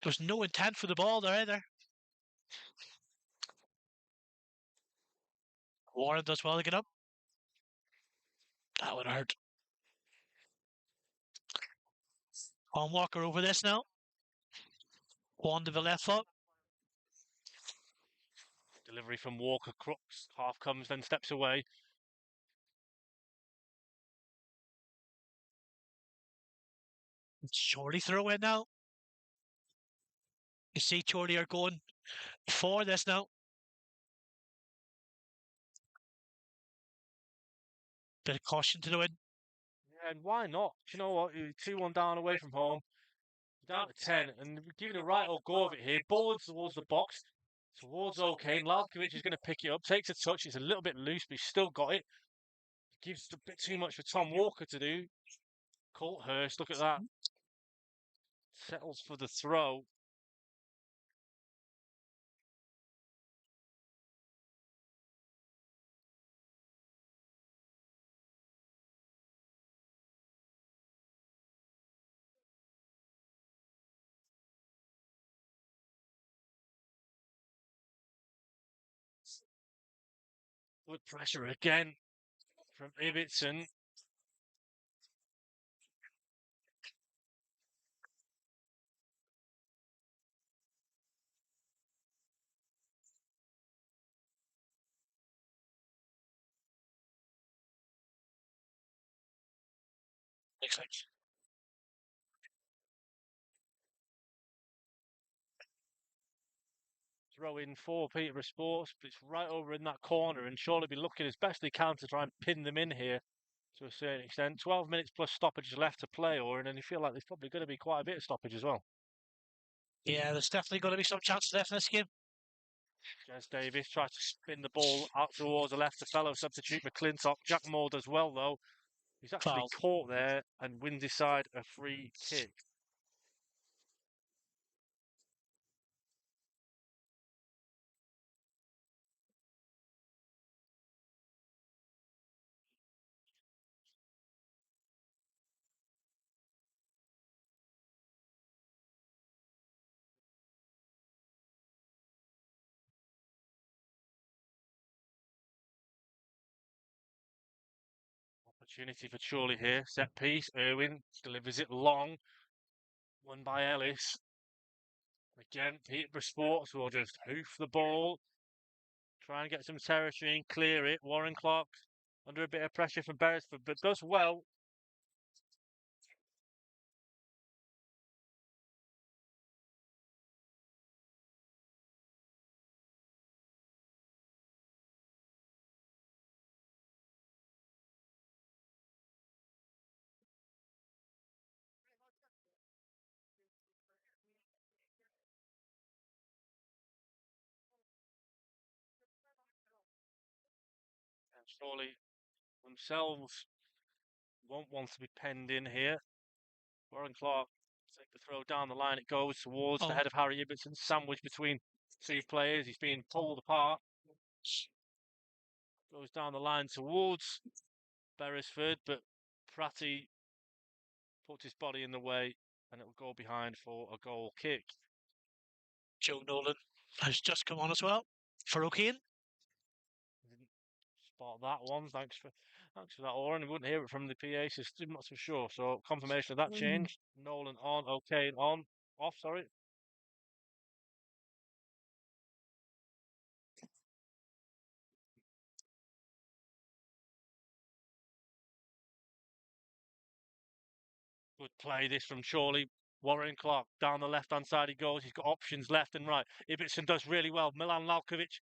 There was no intent for the ball there either. Warren does well to get up. That would hurt. On Walker over this now. One to the left foot. Delivery from Walker. Crooks. Half comes, then steps away. Chorley throw in now. You see Chorley are going for this now. Bit of caution to the win. Yeah, and why not? Do you know what? You're 2-1 down away from home. You're down to 10, and giving a right old go of it here. Ball towards the box, towards O'Kane. Lalkovic is going to pick it up, takes a touch. It's a little bit loose, but he's still got it. Gives a bit too much for Tom Walker to do. Colthurst, look at that. Settles for the throw. Good pressure again from Ibbotson. Excellent. Throw in for Peterborough Sports, but it's right over in that corner, and surely be looking as best they can to try and pin them in here to a certain extent. 12 minutes plus stoppages left to play, Oran, and you feel like there's probably going to be quite a bit of stoppage as well. Yeah, there's definitely going to be some chances left in this game. Jez Davis tries to spin the ball out towards the left. The fellow substitute McClintock. Jack Moore does well, though. He's actually caught there and wins his side a free kick. Opportunity for Chorley here. Set piece. Irwin delivers it long. Won by Ellis. Again, Peterborough Sports will just hoof the ball. Try and get some territory and clear it. Warren Clark under a bit of pressure from Beresford, but does well. And surely themselves won't want to be penned in here. Warren Clark take the throw down the line. It goes towards the head of Harry Ibbotson, sandwiched between two players. He's being pulled apart. Goes down the line towards Beresford, but Pratty puts his body in the way, and it will go behind for a goal kick. Joe Nolan has just come on as well for O'Kane. spot that one. Thanks for that, Oran. We wouldn't hear it from the PA system, not so sure. So confirmation of that change. Nolan on, okay, on, off, sorry. Good play this from Chorley. Warren Clark down the left-hand side he goes. He's got options left and right. Ibbotson does really well. Milan Lalkovic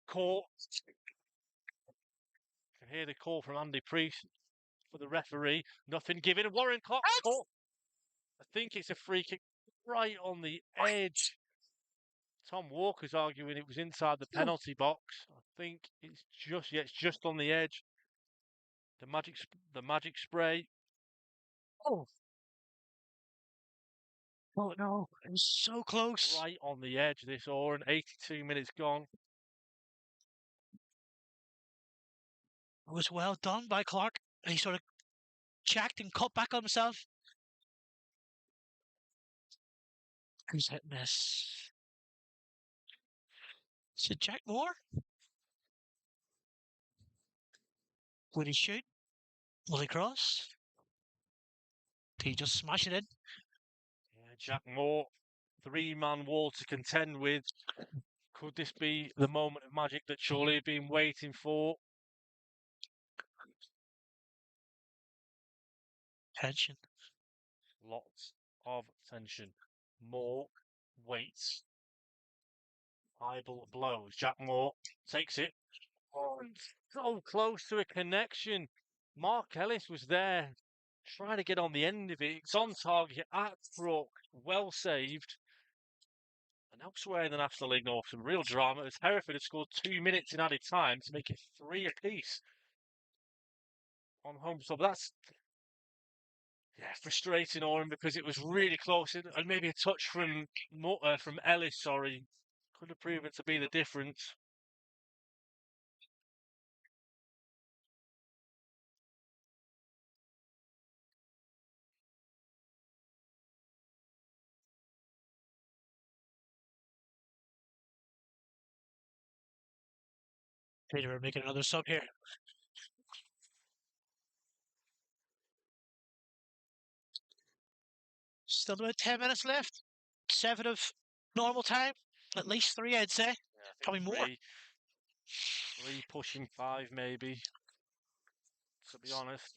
caught. You can hear the call from Andy Priest for the referee. Nothing given. Warren Clark caught. I think it's a free kick right on the edge. Tom Walker's arguing it was inside the penalty box. I think it's just on the edge. The magic spray. Oh. Oh no, it was so close. Right on the edge, this Oran. 82 minutes gone. It was well done by Clark. He sort of checked and cut back on himself. Who's hitting this? Is it Jack Moore? Will he shoot? Will he cross? Did he just smash it in? Yeah, Jack Moore, three-man wall to contend with. Could this be the moment of magic that Chorley have been waiting for? Tension. Lots of tension. Moore waits. Eyeball blows. Jack Moore takes it. Oh, so close to a connection. Mark Ellis was there, trying to get on the end of it. It's on target at Brook. Well saved. And elsewhere in the National League North, some real drama as Hereford had scored 2 minutes in added time to make it 3 apiece on home. So that's frustrating, Oran, because it was really close and maybe a touch from Ellis. Sorry, could have proven to be the difference. Peterborough making another sub here. Still about 10 minutes left. 7 of normal time. At least 3, I'd say. Yeah, Probably more. 3 pushing 5, maybe. To be honest.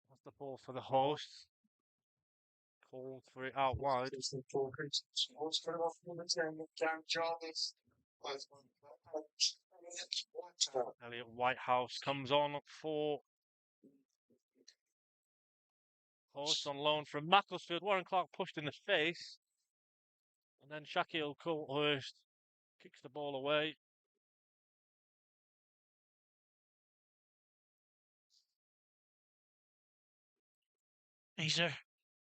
That's the ball for the hosts. Called for it out wide. Elliot Whitehouse comes on for host on loan from Macclesfield. Warren Clark pushed in the face. And then Shaquille Coulthurst kicks the ball away. These are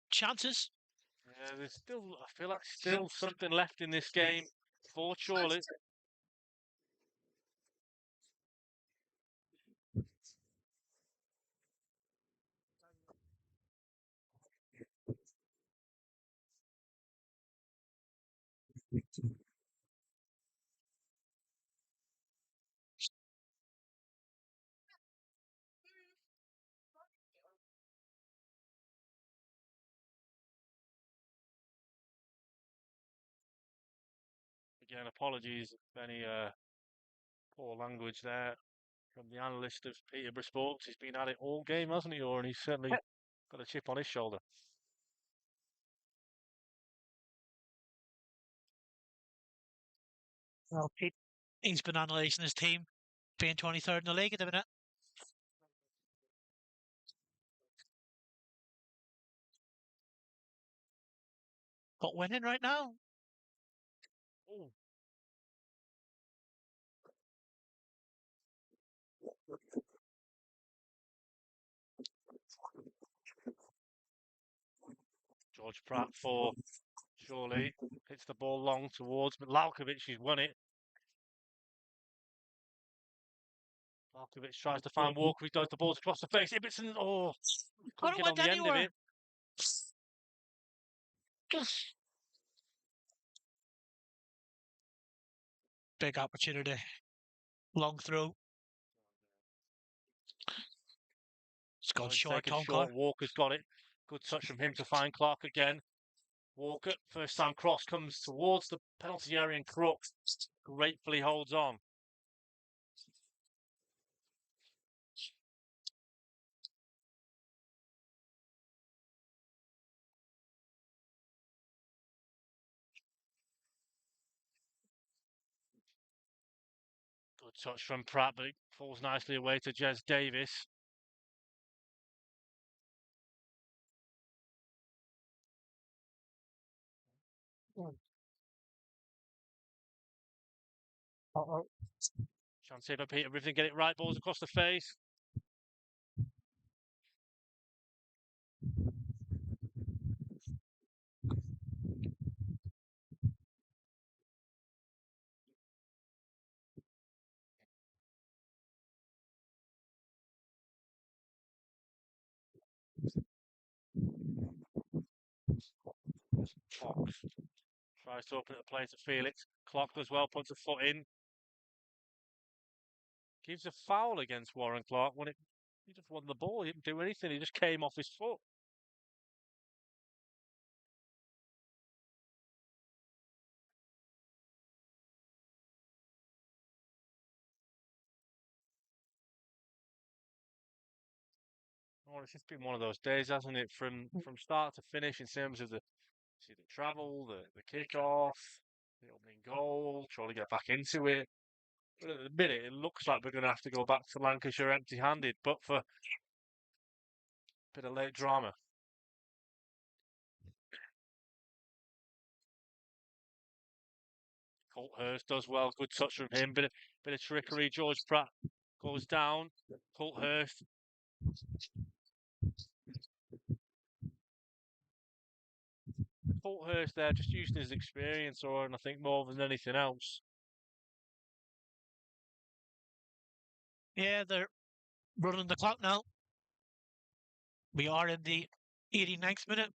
chances. Yeah, there's still, I feel like still something left in this game for Chorley. Again, apologies if any poor language there from the analyst of Peterborough Sports. He's been at it all game, hasn't he? And he's certainly got a chip on his shoulder. Well, Pete, he's been analysing his team, being 23rd in the league at the minute. But winning right now. Ooh. George Pratt for Chorley. Hits the ball long towards Milalkovic. He's won it. Milalkovic tries to find Walker. He does the balls across the face. Ibbotson, couldn't get on the end of it. Big opportunity. Long throw. It's gone short, Tom. Walker's got it. Good touch from him to find Clark again. Walker, first time cross, comes towards the penalty area and Crook gratefully holds on. Good touch from Pratt, but it falls nicely away to Jez Davis. Chance here for Peter Riven, get it right, balls across the face. Clock tries to open the play to Felix. Clock does well, puts a foot in. Gives a foul against Warren Clark when he just won the ball. He didn't do anything. He just came off his foot. Oh, it's just been one of those days, hasn't it? From start to finish in terms of the travel, the kick-off, the opening goal, trying to get back into it. But at the minute, it looks like we're going to have to go back to Lancashire empty-handed, but for a bit of late drama. Colthurst does well, good touch from him, bit of trickery. George Pratt goes down. Colthurst. Colthurst there, just using his experience, and I think more than anything else. Yeah, they're running the clock now. We are in the 89th minute.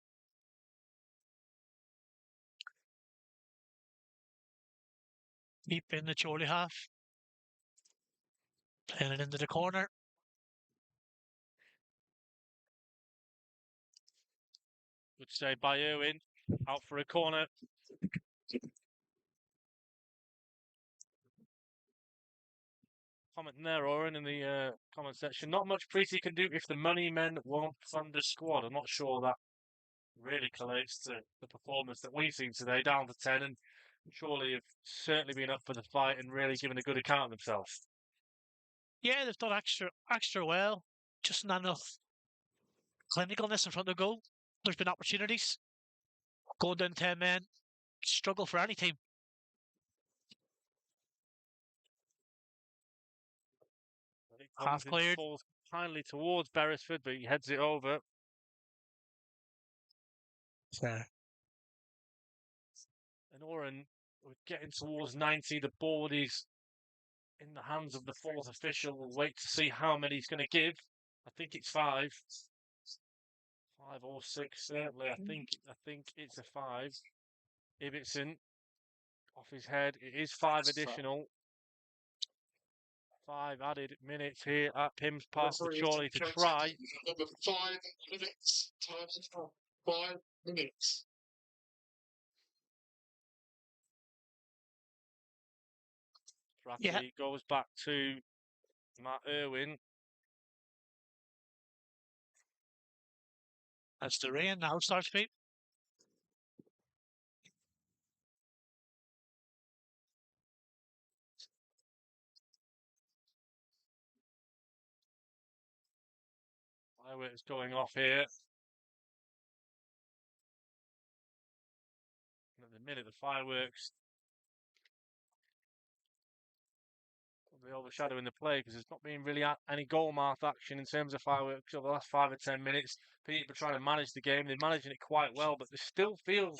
Deep in the Chorley half. Playing it into the corner. Good save by Irwin. Out for a corner. Comment there, Oran, in the comment section. Not much Preety can do if the money men won't fund the squad. I'm not sure that really collates to the performance that we've seen today, down to 10, and surely have certainly been up for the fight and really given a good account of themselves. Yeah, they've done extra well. Just not enough clinicalness in front of goal. There's been opportunities. Going down 10 men, struggle for any team. Half cleared. Falls kindly towards Beresford, but he heads it over. Fair. And Oran, we're getting towards 90. The ball is in the hands of the fourth official. We'll wait to see how many he's going to give. I think it's 5. 5 or 6, certainly. I think it's a 5. Ibbotson off his head. It is 5 additional. 5 added minutes here at Pims Park for Chorley to try. Number 5 minutes. Time is 5 minutes. Bradley goes back to Matt Irwin. That's the rain now starts, Pete. Fireworks going off here. At the minute, the fireworks overshadowing the play because there's not been really any goal mouth action in terms of fireworks over the last 5 or 10 minutes. Peterborough trying to manage the game. They're managing it quite well, but there still feels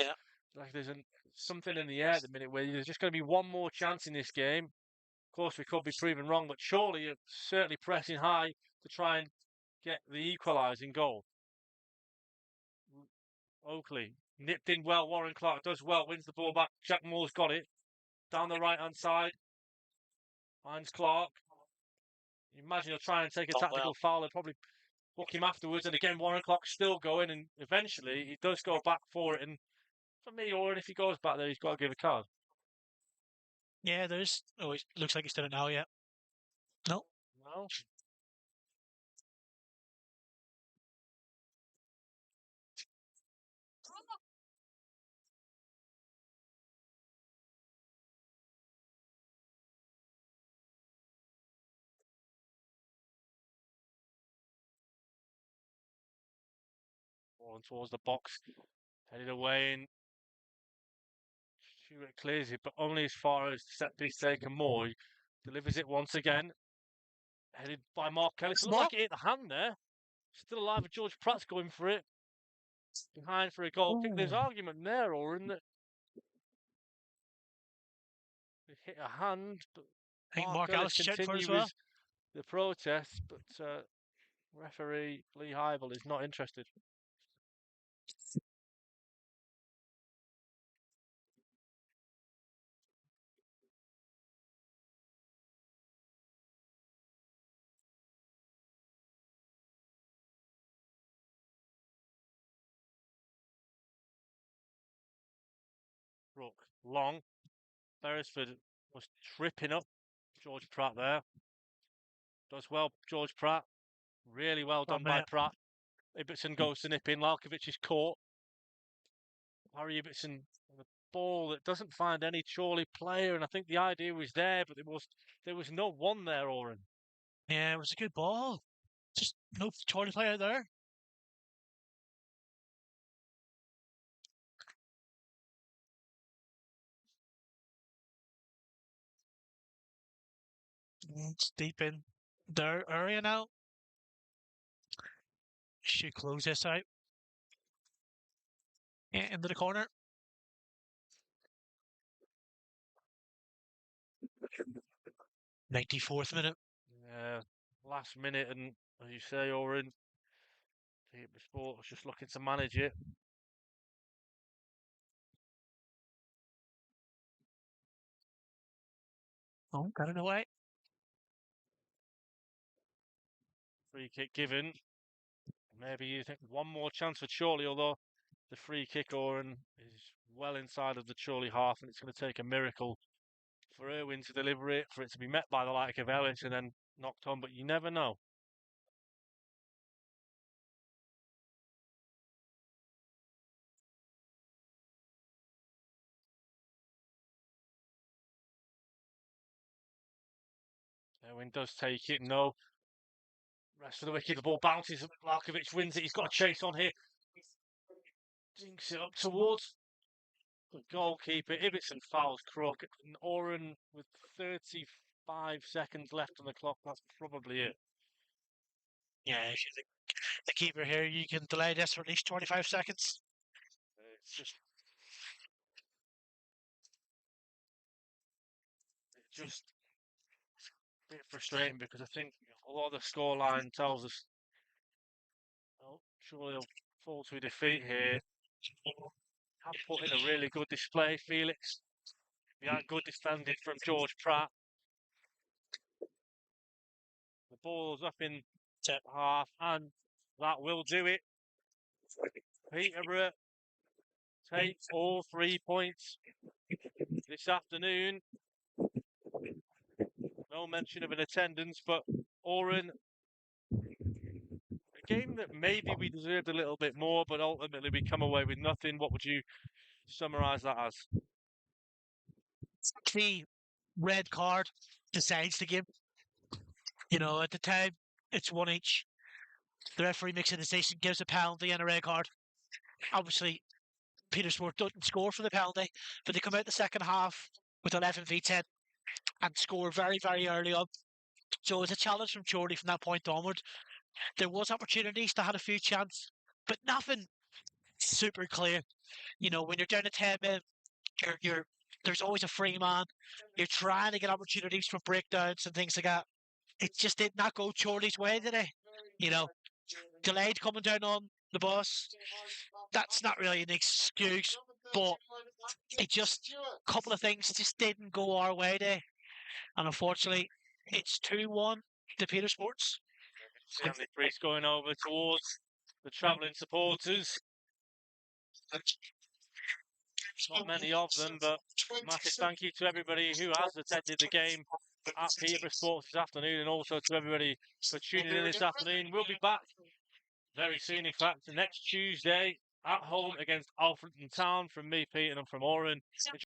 like there's something in the air at the minute where there's just going to be one more chance in this game. Of course, we could be proven wrong, but Chorley are certainly pressing high to try and get the equalising goal. Oakley nipped in well. Warren Clark does well, wins the ball back. Jack Moore's got it down the right hand side. Finds Clark. You imagine he'll try and take a tactical foul and probably book him afterwards. And again, Warren Clark's still going, and eventually he does go back for it. And for me, Oran, if he goes back there, he's got to give a card. Yeah, there's. Oh, it looks like he's done it now. Yeah. No. No. Oran towards the box, headed away, and Tscherewik clears it, but only as far as the set piece taker Moore. He delivers it once again. Headed by Mark Kelly. So it looked like he hit the hand there. Still alive with George Pratt's going for it. Behind for a goal kick. There's argument there, Oran, that they hit a hand, but I think Mark Ellis checked for it as well. The protest, but referee Lee Hybel is not interested. Brook long. Beresford was tripping up George Pratt there. Does well, George Pratt. Really well done by Pratt. Ibbotson goes to nip in. Lalkovic is caught. Harry Ibbotson, the ball that doesn't find any Chorley player, and I think the idea was there, but there was no one there, Oran. Yeah, it was a good ball. Just no Chorley player there. It's deep in their area now. Should close this out. Yeah, into the corner. '94th minute. Yeah, last minute, and as you say, Oran, Peterborough Sports just looking to manage it. Oh, got it away. Free kick given. Maybe you think one more chance for Chorley, although the free kick, Oran, is well inside of the Chorley half, and it's going to take a miracle for Irwin to deliver it, for it to be met by the like of Ellis and then knocked on, but you never know. Irwin does take it, no. Rest of the wicket, the ball bounces, Lalkovic wins it, he's got a chase on here. Dinks it up towards the goalkeeper. Ibbotson fouls Crook, and Oran with 35 seconds left on the clock, that's probably it. Yeah, if you're the keeper here, you can delay this for at least 25 seconds. It's just a bit frustrating because I think a lot of the scoreline tells us surely they'll fall to a defeat here. Have put in a really good display, Felix. We had good defending from George Pratt. The ball's up in half, and that will do it. Peterborough take all 3 points this afternoon. No mention of an attendance, but Oran, a game that maybe we deserved a little bit more, but ultimately we come away with nothing. What would you summarise that as? The red card decides the game. You know, at the time, it's one each. The referee makes a decision, gives a penalty and a red card. Obviously, Peterborough doesn't score for the penalty, but they come out the second half with 11v10. and score very, very early on. So it was a challenge from Chorley from that point onward. There was opportunities, they had a few chances, but nothing super clear. You know, when you're down to 10 men, you're there's always a free man. You're trying to get opportunities for breakdowns and things like that. It just did not go Chorley's way today. You know, delayed coming down on the bus. That's not really an excuse, but it just a couple of things just didn't go our way today, and unfortunately, it's 2-1 to Peterborough Sports. Stanley Priest going over towards the travelling supporters. Not many of them, but massive thank you to everybody who has attended the game at Peterborough Sports this afternoon, and also to everybody for tuning in this afternoon. We'll be back very soon, in fact, next Tuesday at home against Alfreton Town. From me, Pete, and from Oran.